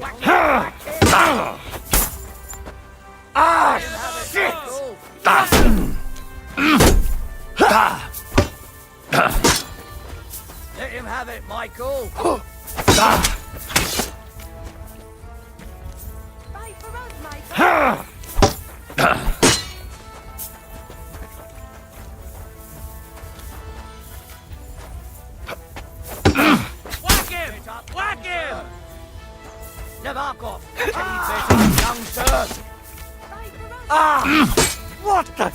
Ah, shit! Let him have it, Michael. Whack him! Whack him! Nabokov, any better, young sir? What the?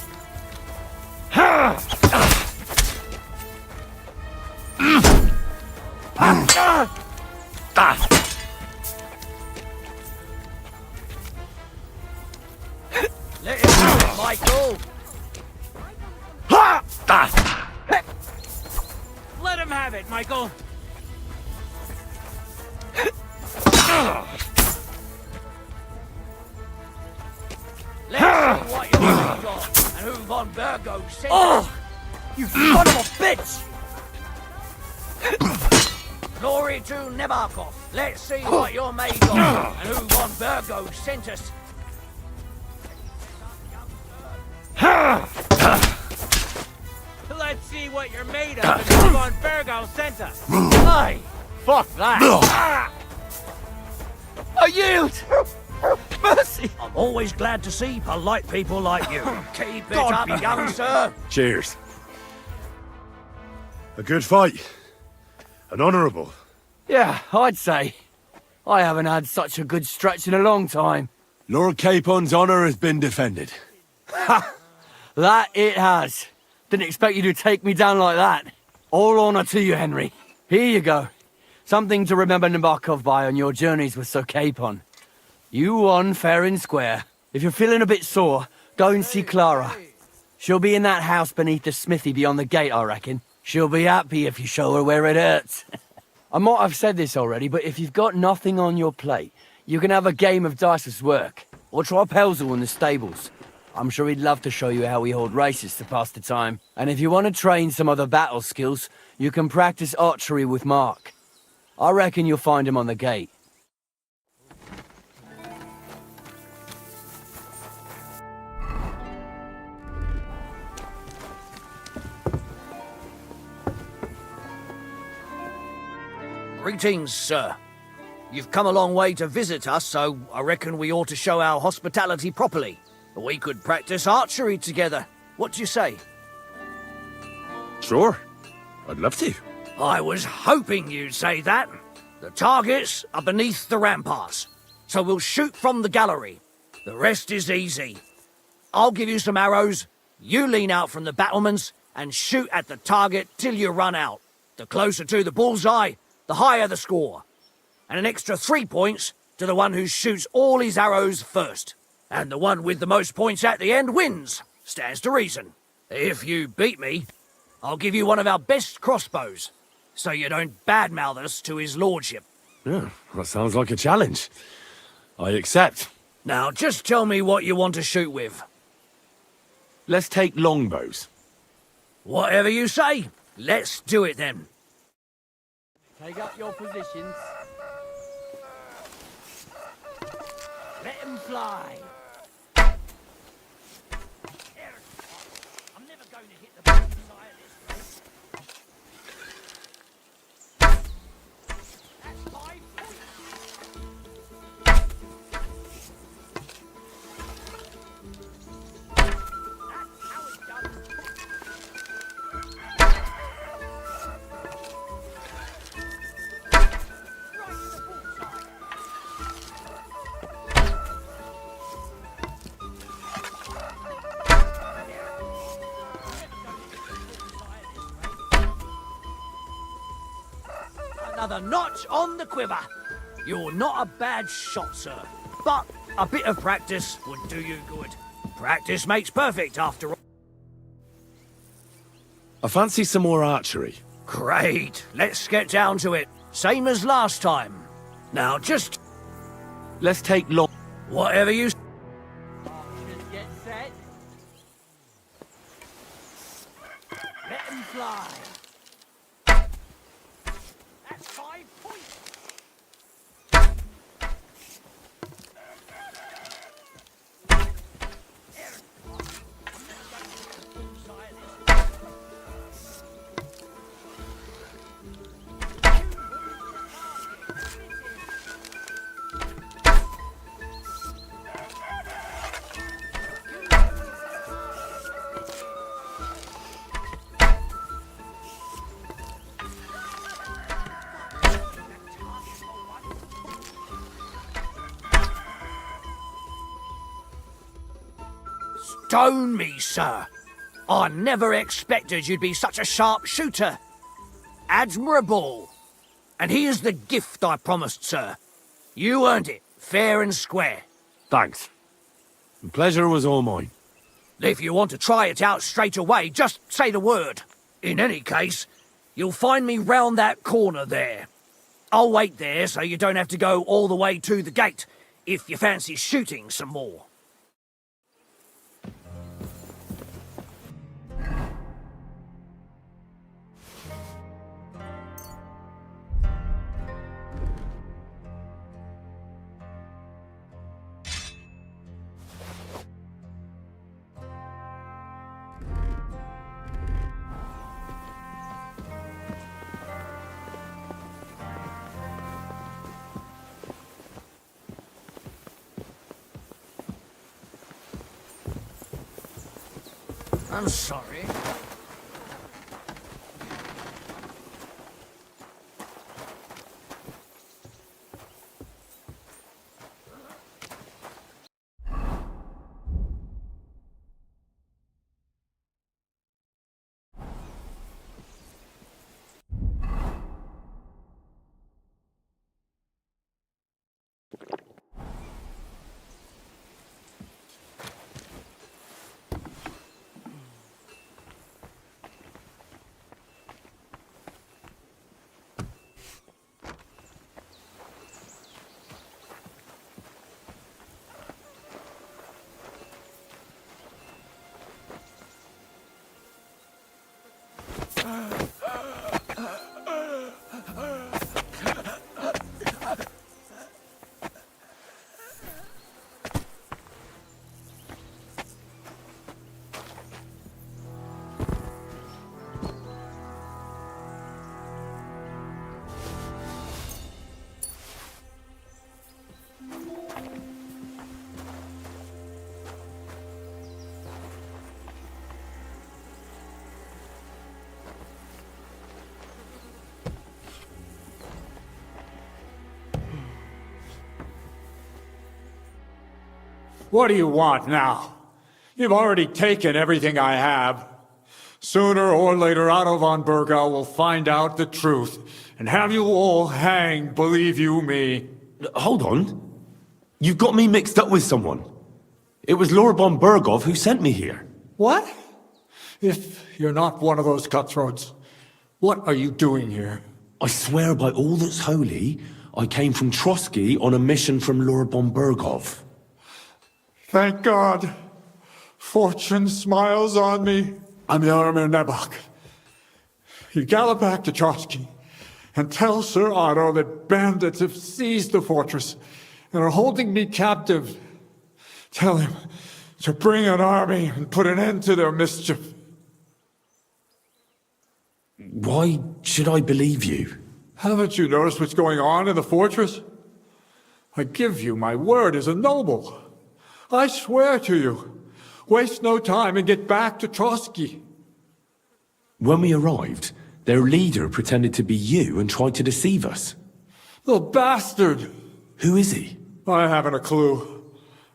Let him have it, Michael. Let him have it, Michael. Let's see what you're made of and who Von Burgo sent. Oh, you son of a bitch! Glory to Nabokov. Let's see what you're made of and who Von Burgo sent us. Let's see what you're made of and who Von Virgo sent us. Hey, fuck that! I yield! Mercy! I'm always glad to see polite people like you. Keep it God up, be young sir. Cheers. A good fight. An honourable. Yeah, I'd say. I haven't had such a good stretch in a long time. Lord Capon's honour has been defended. Ha! That it has. Didn't expect you to take me down like that. All honour to you, Henry. Here you go. Something to remember Nabokov by on your journeys with Sir Capon. You won fair and square. If you're feeling a bit sore, go and see Clara. She'll be in that house beneath the smithy beyond the gate, I reckon. She'll be happy if you show her where it hurts. I might have said this already, but if you've got nothing on your plate, you can have a game of dice's work. Or try Pelzel in the stables. I'm sure he'd love to show you how we hold races to pass the time. And if you want to train some other battle skills, you can practice archery with Mark. I reckon you'll find him on the gate. Greetings, sir. You've come a long way to visit us, so I reckon we ought to show our hospitality properly. We could practice archery together. What do you say? Sure. I'd love to. I was hoping you'd say that. The targets are beneath the ramparts, so we'll shoot from the gallery. The rest is easy. I'll give you some arrows, you lean out from the battlements, and shoot at the target till you run out. The closer to the bullseye, the higher the score. And an extra 3 points to the one who shoots all his arrows first. And the one with the most points at the end wins. Stands to reason. If you beat me, I'll give you one of our best crossbows, so you don't badmouth us to his lordship. Yeah, that sounds like a challenge. I accept. Now, just tell me what you want to shoot with. Let's take longbows. Whatever you say. Let's do it then. Take up your positions. Let them fly. Another notch on the quiver. You're not a bad shot, sir. But a bit of practice would do you good. Practice makes perfect, after all. I fancy some more archery. Great. Let's get down to it. Same as last time. Now, just... Let's take long... Whatever you... Get set. Let them fly. That's 5 points. Stone me, sir. I never expected you'd be such a sharp shooter. Admirable. And here's the gift I promised, sir. You earned it, fair and square. Thanks. The pleasure was all mine. If you want to try it out straight away, just say the word. In any case, you'll find me round that corner there. I'll wait there so you don't have to go all the way to the gate, if you fancy shooting some more. I'm sorry. What do you want now? You've already taken everything I have. Sooner or later, Otto von Bergau will find out the truth and have you all hanged, believe you me. Hold on. You've got me mixed up with someone. It was Lord von Bergov who sent me here. What? If you're not one of those cutthroats, what are you doing here? I swear by all that's holy, I came from Trotsky on a mission from Lord von Bergov. Thank God. Fortune smiles on me. I'm Jaromir Nebok. You gallop back to Trotsky and tell Sir Otto that bandits have seized the fortress and are holding me captive. Tell him to bring an army and put an end to their mischief. Why should I believe you? Haven't you noticed what's going on in the fortress? I give you my word as a noble. I swear to you, waste no time and get back to Trotsky. When we arrived, their leader pretended to be you and tried to deceive us. The bastard! Who is he? I haven't a clue.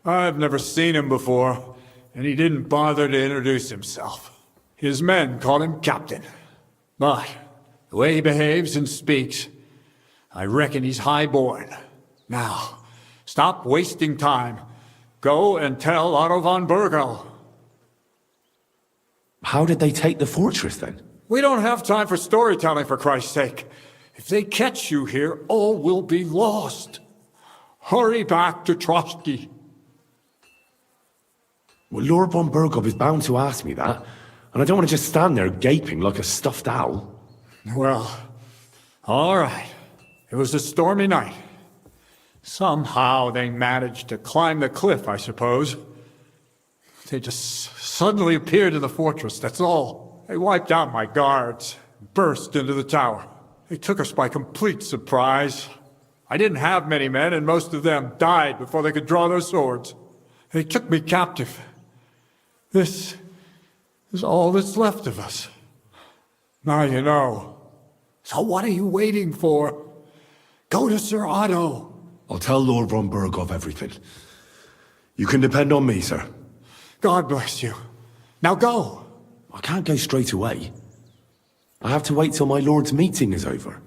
I've never seen him before, and he didn't bother to introduce himself. His men call him Captain. But the way he behaves and speaks, I reckon he's highborn. Now, stop wasting time. Go and tell Otto von Bergel. How did they take the fortress, then? We don't have time for storytelling, for Christ's sake. If they catch you here, all will be lost. Hurry back to Trotsky. Well, Lord von Bergov is bound to ask me that, and I don't want to just stand there gaping like a stuffed owl. Well, all right. It was a stormy night. Somehow they managed to climb the cliff, I suppose. They just suddenly appeared in the fortress, that's all. They wiped out my guards, burst into the tower. They took us by complete surprise. I didn't have many men, and most of them died before they could draw their swords. They took me captive. This is all that's left of us. Now you know. So what are you waiting for? Go to Sir Otto. I'll tell Lord von Bergov everything. You can depend on me, sir. God bless you. Now go. I can't go straight away. I have to wait till my lord's meeting is over.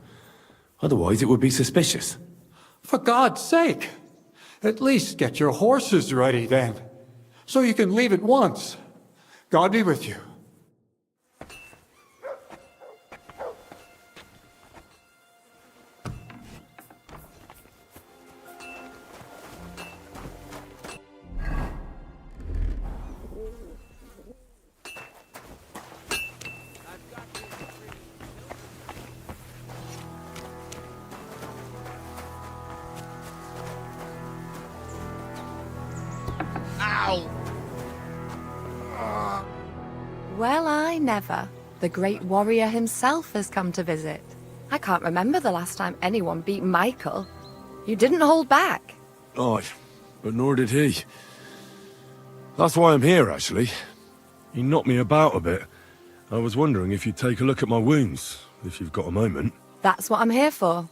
Otherwise, it would be suspicious. For God's sake, at least get your horses ready then, so you can leave at once. God be with you. Well, I never. The great warrior himself has come to visit. I can't remember the last time anyone beat Michael. You didn't hold back. Aye, but nor did he. That's why I'm here, actually. He knocked me about a bit. I was wondering if you'd take a look at my wounds, if you've got a moment. That's what I'm here for.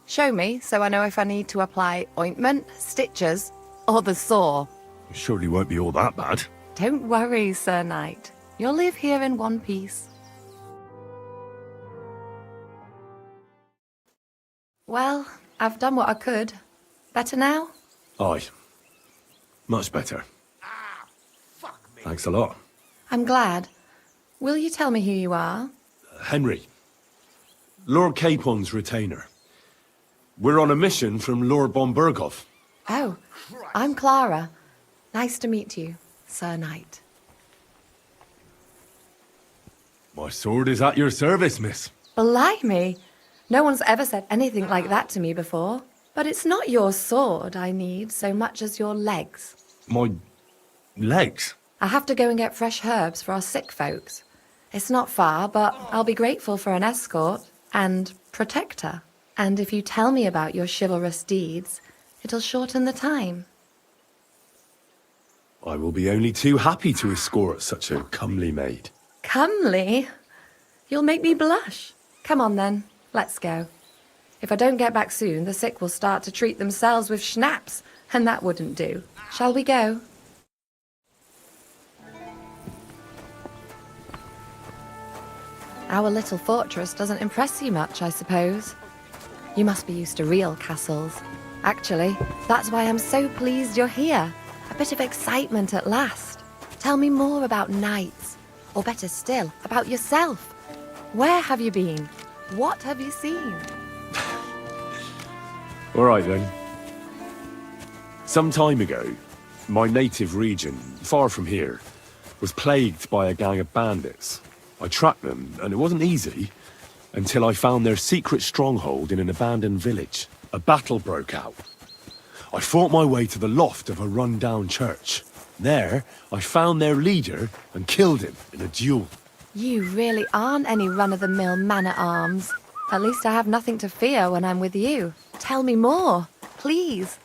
Show me, so I know if I need to apply ointment, stitches, or the saw. It surely won't be all that bad. Don't worry, Sir Knight. You'll live here in one piece. Well, I've done what I could. Better now? Aye. Much better. Thanks a lot. I'm glad. Will you tell me who you are? Henry. Lord Capon's retainer. We're on a mission from Lord von Bergov. Oh, I'm Clara. Nice to meet you, Sir Knight. My sword is at your service, miss. Blimey! No one's ever said anything like that to me before. But it's not your sword I need so much as your legs. My legs? I have to go and get fresh herbs for our sick folks. It's not far, but I'll be grateful for an escort and protector. And if you tell me about your chivalrous deeds, it'll shorten the time. I will be only too happy to escort such a comely maid. Comely? You'll make me blush. Come on then, let's go. If I don't get back soon, the sick will start to treat themselves with schnapps, and that wouldn't do. Shall we go? Our little fortress doesn't impress you much, I suppose. You must be used to real castles. Actually, that's why I'm so pleased you're here. A bit of excitement at last. Tell me more about knights, or better still, about yourself. Where have you been? What have you seen? All right, then. Some time ago, my native region, far from here, was plagued by a gang of bandits. I tracked them, and it wasn't easy, until I found their secret stronghold in an abandoned village. A battle broke out. I fought my way to the loft of a run-down church. There, I found their leader and killed him in a duel. You really aren't any run-of-the-mill man-at-arms. At least I have nothing to fear when I'm with you. Tell me more, please.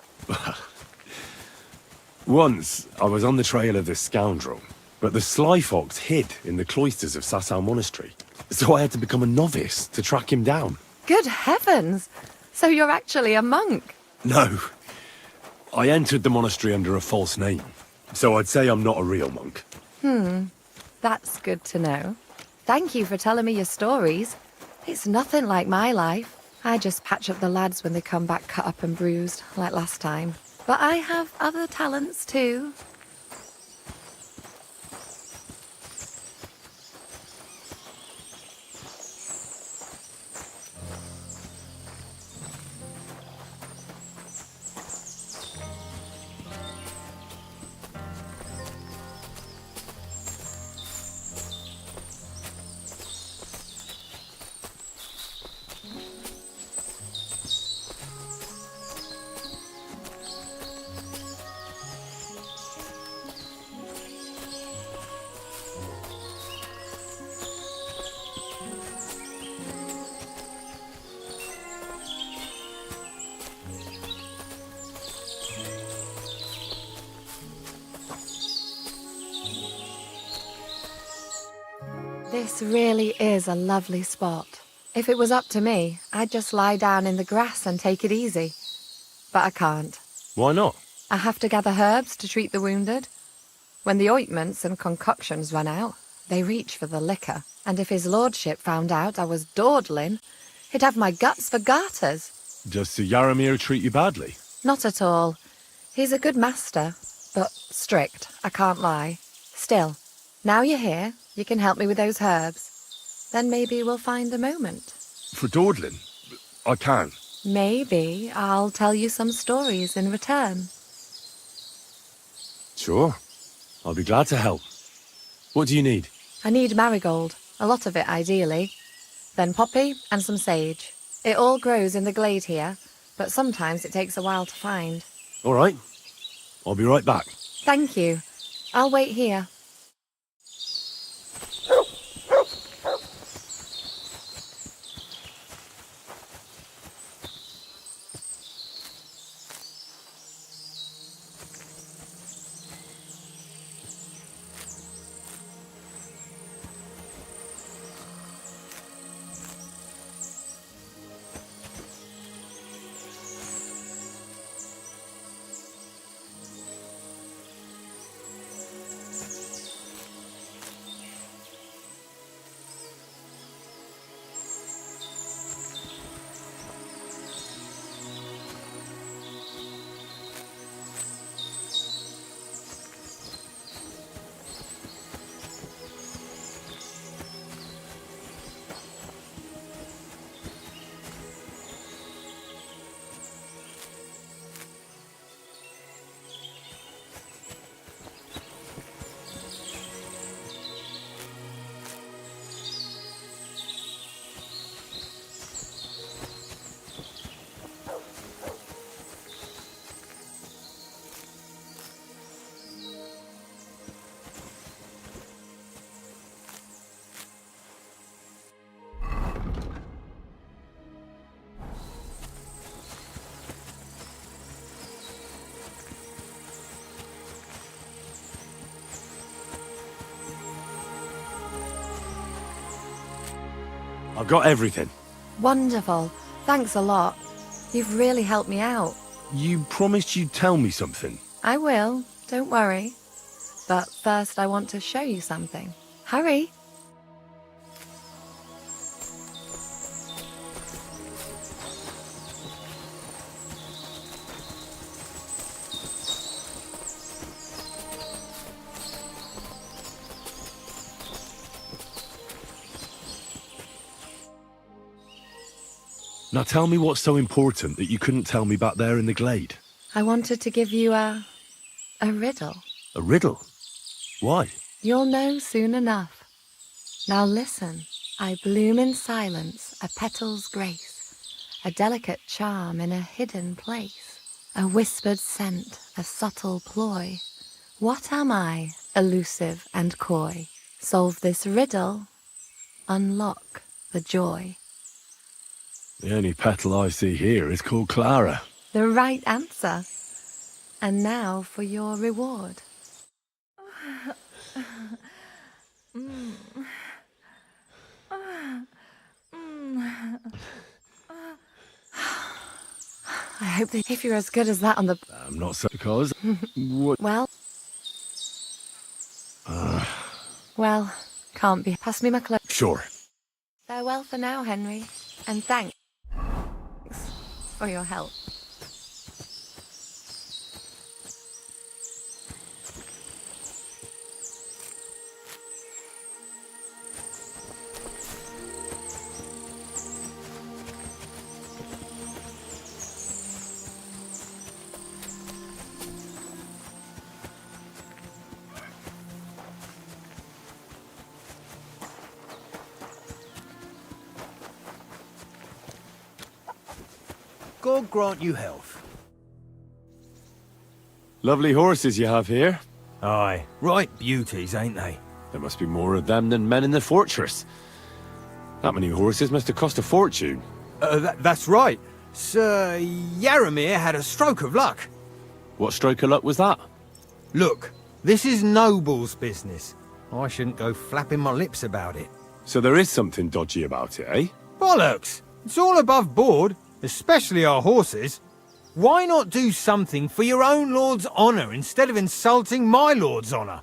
Once, I was on the trail of this scoundrel, but the sly fox hid in the cloisters of Sasau Monastery. So I had to become a novice to track him down. Good heavens! So you're actually a monk? No. I entered the monastery under a false name, so I'd say I'm not a real monk. That's good to know. Thank you for telling me your stories. It's nothing like my life. I just patch up the lads when they come back cut up and bruised, like last time. But I have other talents too. This really is a lovely spot. If it was up to me, I'd just lie down in the grass and take it easy. But I can't. Why not? I have to gather herbs to treat the wounded. When the ointments and concoctions run out, they reach for the liquor. And if his lordship found out I was dawdling, he'd have my guts for garters. Does Sir Yaramir treat you badly? Not at all. He's a good master, but strict, I can't lie. Still, now you're here, you can help me with those herbs. Then maybe we'll find a moment. For dawdling? I can. Maybe I'll tell you some stories in return. Sure. I'll be glad to help. What do you need? I need marigold, a lot of it ideally. Then poppy and some sage. It all grows in the glade here, but sometimes it takes a while to find. All right. I'll be right back. Thank you. I'll wait here. I've got everything. Wonderful. Thanks a lot. You've really helped me out. You promised you'd tell me something. I will. Don't worry. But first I want to show you something. Hurry. Now tell me what's so important that you couldn't tell me back there in the glade. I wanted to give you a riddle. A riddle? Why? You'll know soon enough. Now listen. I bloom in silence, a petal's grace, a delicate charm in a hidden place, a whispered scent, a subtle ploy. What am I, elusive and coy? Solve this riddle, unlock the joy. The only petal I see here is called Clara. The right answer. And now for your reward. I hope that if you're as good as that on the... I'm not so because... what? Well... Well, can't be. Pass me my cloak. Sure. Farewell for now, Henry. And thanks. for your help. God grant you health. Lovely horses you have here. Aye, right beauties, ain't they? There must be more of them than men in the fortress. That many horses must have cost a fortune. That's right. Sir Yaramir had a stroke of luck. What stroke of luck was that? Look, this is Noble's business. I shouldn't go flapping my lips about it. So there is something dodgy about it, eh? Bollocks! It's all above board, especially our horses. Why not do something for your own lord's honour instead of insulting my lord's honour?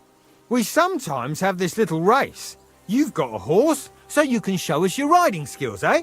We sometimes have this little race. You've got a horse, so you can show us your riding skills, eh?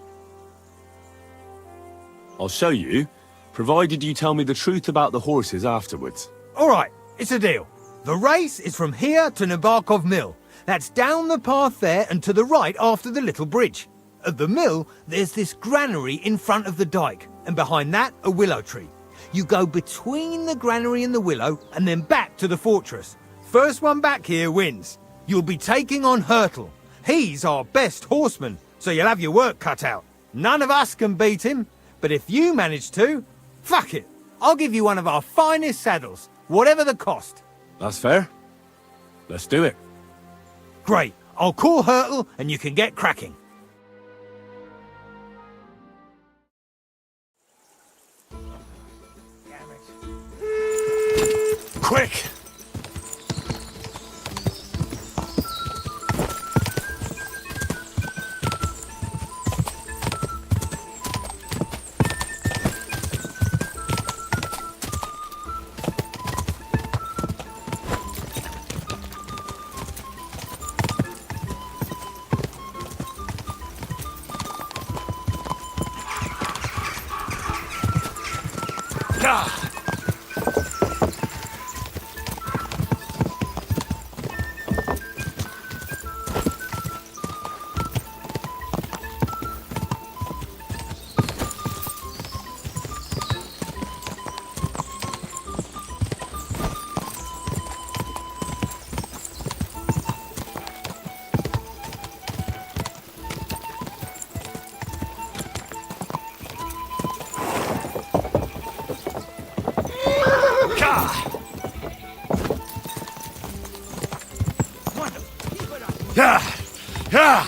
I'll show you, provided you tell me the truth about the horses afterwards. All right, it's a deal. The race is from here to Nabokov Mill. That's down the path there and to the right after the little bridge. At the mill, there's this granary in front of the dike, and behind that, a willow tree. You go between the granary and the willow, and then back to the fortress. First one back here wins. You'll be taking on Hurtle. He's our best horseman, so you'll have your work cut out. None of us can beat him, but if you manage to, fuck it. I'll give you one of our finest saddles, whatever the cost. That's fair. Let's do it. Great. I'll call Hurtle, and you can get cracking. Quick! Yeah! Yeah!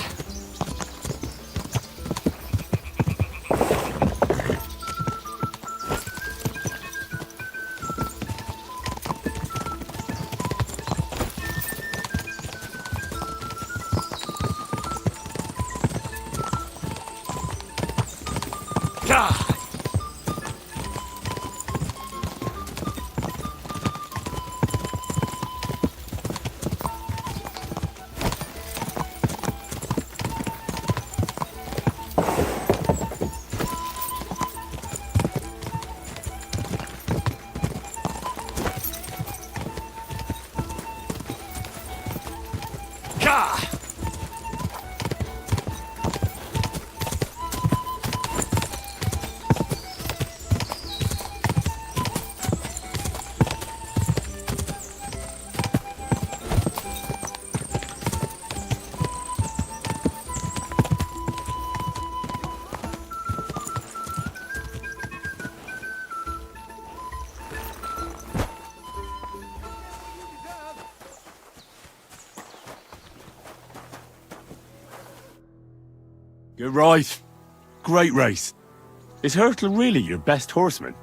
Good ride. Great race. Is Hurtle really your best horseman?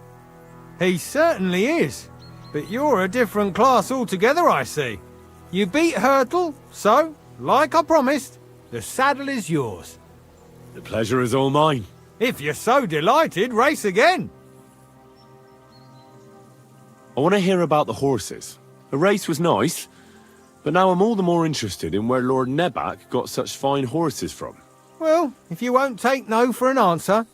He certainly is. But you're a different class altogether, I see. You beat Hurtle, so, like I promised, the saddle is yours. The pleasure is all mine. If you're so delighted, race again. I want to hear about the horses. The race was nice, but now I'm all the more interested in where Lord Nebak got such fine horses from. Well, if you won't take no for an answer,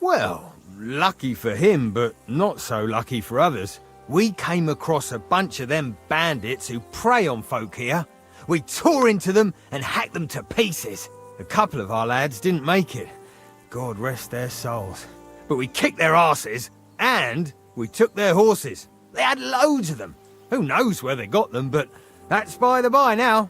well, lucky for him, but not so lucky for others. We came across a bunch of them bandits who prey on folk here. We tore into them and hacked them to pieces. A couple of our lads didn't make it. God rest their souls. But we kicked their asses, and we took their horses. They had loads of them. Who knows where they got them, but that's by the by now.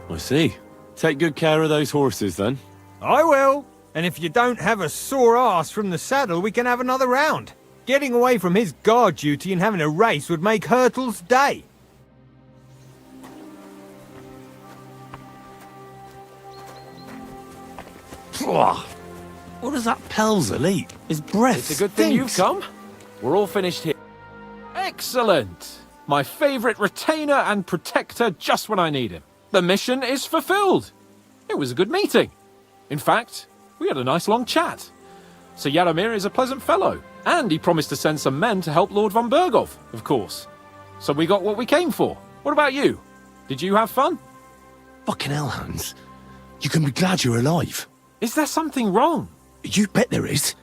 I see. Take good care of those horses, then. I will. And if you don't have a sore ass from the saddle, we can have another round. Getting away from his guard duty and having a race would make Hurtle's day. What does that Pelzer eat? His breath It's a good thing you've come. We're all finished here. Excellent! My favourite retainer and protector just when I need him. The mission is fulfilled. It was a good meeting. In fact, we had a nice long chat. Sir Yaramir is a pleasant fellow, and he promised to send some men to help Lord von Berghoff, of course. So we got what we came for. What about you? Did you have fun? Fucking hell, Hans. You can be glad you're alive. Is there something wrong? You bet there is.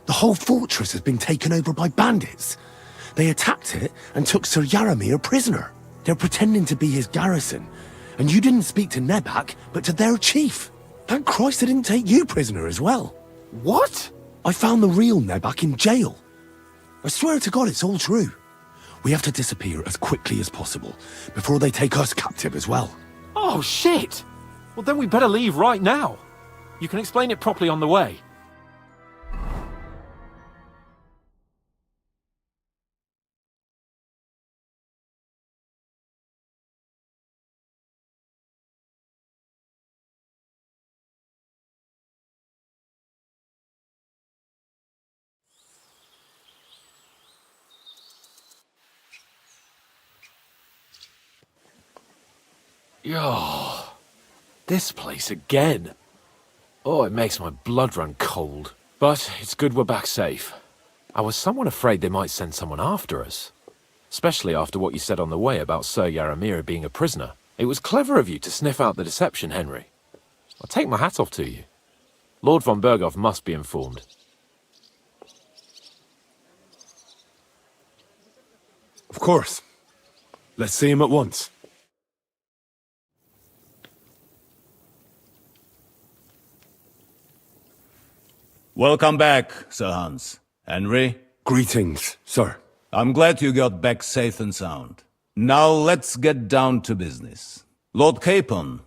The whole fortress has been taken over by bandits. They attacked it and took Sir Yaramir prisoner. They're pretending to be his garrison. And you didn't speak to Nebak, but to their chief. Thank Christ they didn't take you prisoner as well. What? I found the real Nebak in jail. I swear to God it's all true. We have to disappear as quickly as possible before they take us captive as well. Oh, shit! Well, then we better leave right now. You can explain it properly on the way. Yo, this place again. Oh, it makes my blood run cold. But it's good we're back safe. I was somewhat afraid they might send someone after us. Especially after what you said on the way about Sir Yaramir being a prisoner. It was clever of you to sniff out the deception, Henry. I'll take my hat off to you. Lord von Berghoff must be informed. Of course. Let's see him at once. Welcome back, Sir Hans. Henry? Greetings, sir. I'm glad you got back safe and sound. Now let's get down to business. Lord Capon,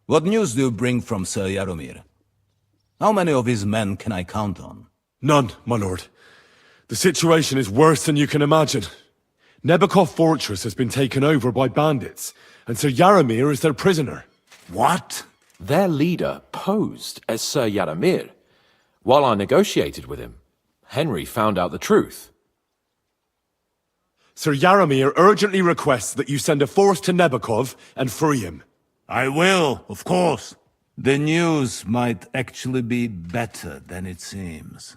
what news do you bring from Sir Yaramir? How many of his men can I count on? None, my lord. The situation is worse than you can imagine. Nebakov Fortress has been taken over by bandits, and Sir Yaramir is their prisoner. What? Their leader posed as Sir Yaramir. While I negotiated with him, Henry found out the truth. Sir Yaramir urgently requests that you send a force to Nebakov and free him. I will, of course. The news might actually be better than it seems.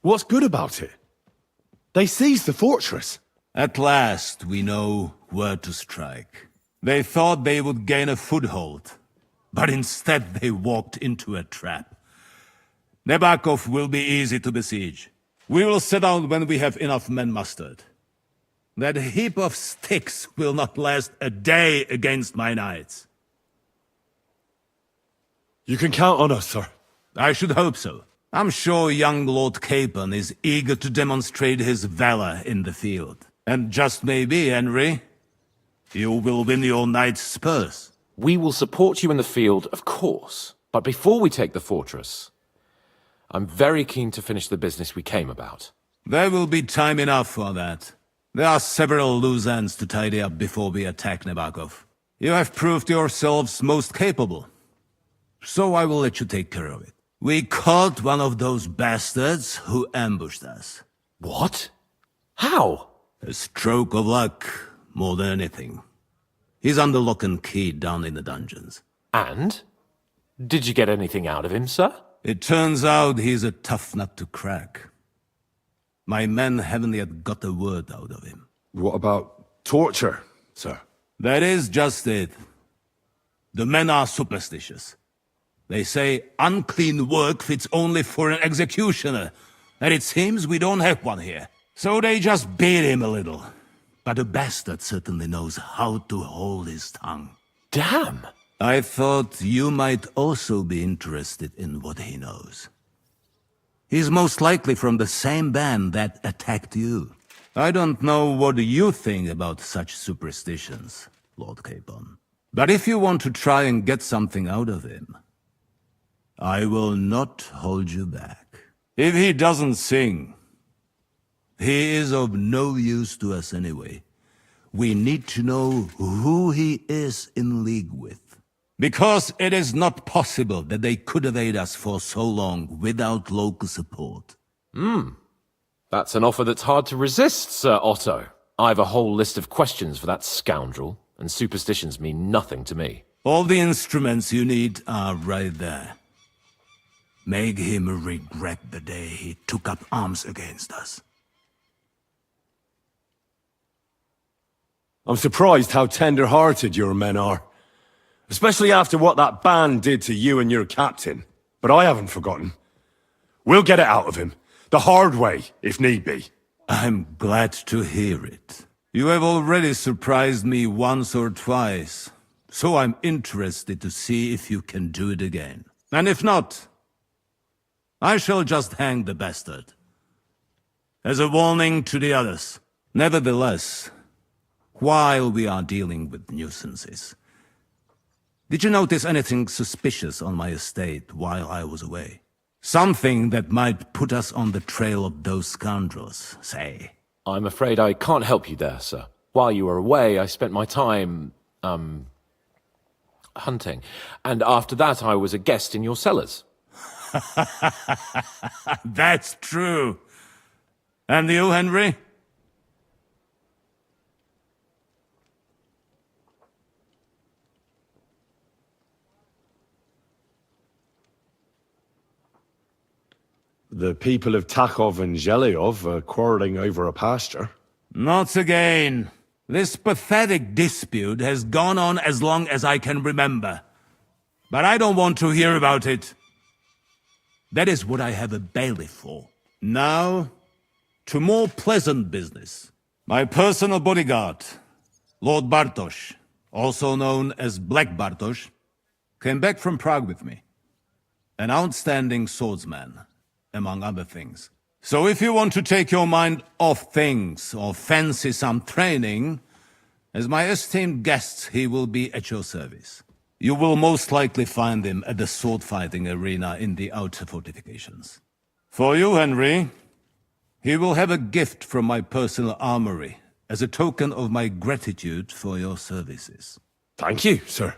What's good about it? They seized the fortress. At last, we know where to strike. They thought they would gain a foothold, but instead they walked into a trap. Nebakov will be easy to besiege. We will set out when we have enough men mustered. That heap of sticks will not last a day against my knights. You can count on us, sir. I should hope so. I'm sure young Lord Capon is eager to demonstrate his valor in the field. And just maybe, Henry, you will win your knight's spurs. We will support you in the field, of course. But before we take the fortress, I'm very keen to finish the business we came about. There will be time enough for that. There are several loose ends to tidy up before we attack Nebakov. You have proved yourselves most capable. So I will let you take care of it. We caught one of those bastards who ambushed us. What? How? A stroke of luck, more than anything. He's under lock and key down in the dungeons. And? Did you get anything out of him, sir? It turns out he's a tough nut to crack. My men haven't yet got a word out of him. What about torture, sir? That is just it. The men are superstitious. They say unclean work fits only for an executioner, and it seems we don't have one here. So they just beat him a little. But the bastard certainly knows how to hold his tongue. Damn! I thought you might also be interested in what he knows. He's most likely from the same band that attacked you. I don't know what you think about such superstitions, Lord Capon. But if you want to try and get something out of him, I will not hold you back. If he doesn't sing, he is of no use to us anyway. We need to know who he is in league with. Because it is not possible that they could evade us for so long without local support. That's an offer that's hard to resist, Sir Otto. I've a whole list of questions for that scoundrel, and superstitions mean nothing to me. All the instruments you need are right there. Make him regret the day he took up arms against us. I'm surprised how tender-hearted your men are. Especially after what that band did to you and your captain. But I haven't forgotten. We'll get it out of him. The hard way, if need be. I'm glad to hear it. You have already surprised me once or twice, so I'm interested to see if you can do it again. And if not, I shall just hang the bastard. As a warning to the others. Nevertheless, while we are dealing with nuisances, did you notice anything suspicious on my estate while I was away? Something that might put us on the trail of those scoundrels, say. I'm afraid I can't help you there, sir. While you were away, I spent my time, hunting. And after that, I was a guest in your cellars. That's true. And you, Henry? The people of Takov and Zhelyov are quarreling over a pasture. Not again. This pathetic dispute has gone on as long as I can remember. But I don't want to hear about it. That is what I have a bailiff for. Now, to more pleasant business. My personal bodyguard, Lord Bartosz, also known as Black Bartosz, came back from Prague with me. An outstanding swordsman, among other things. So if you want to take your mind off things or fancy some training, as my esteemed guest, he will be at your service. You will most likely find him at the sword-fighting arena in the outer fortifications. For you, Henry, he will have a gift from my personal armory as a token of my gratitude for your services. Thank you, sir.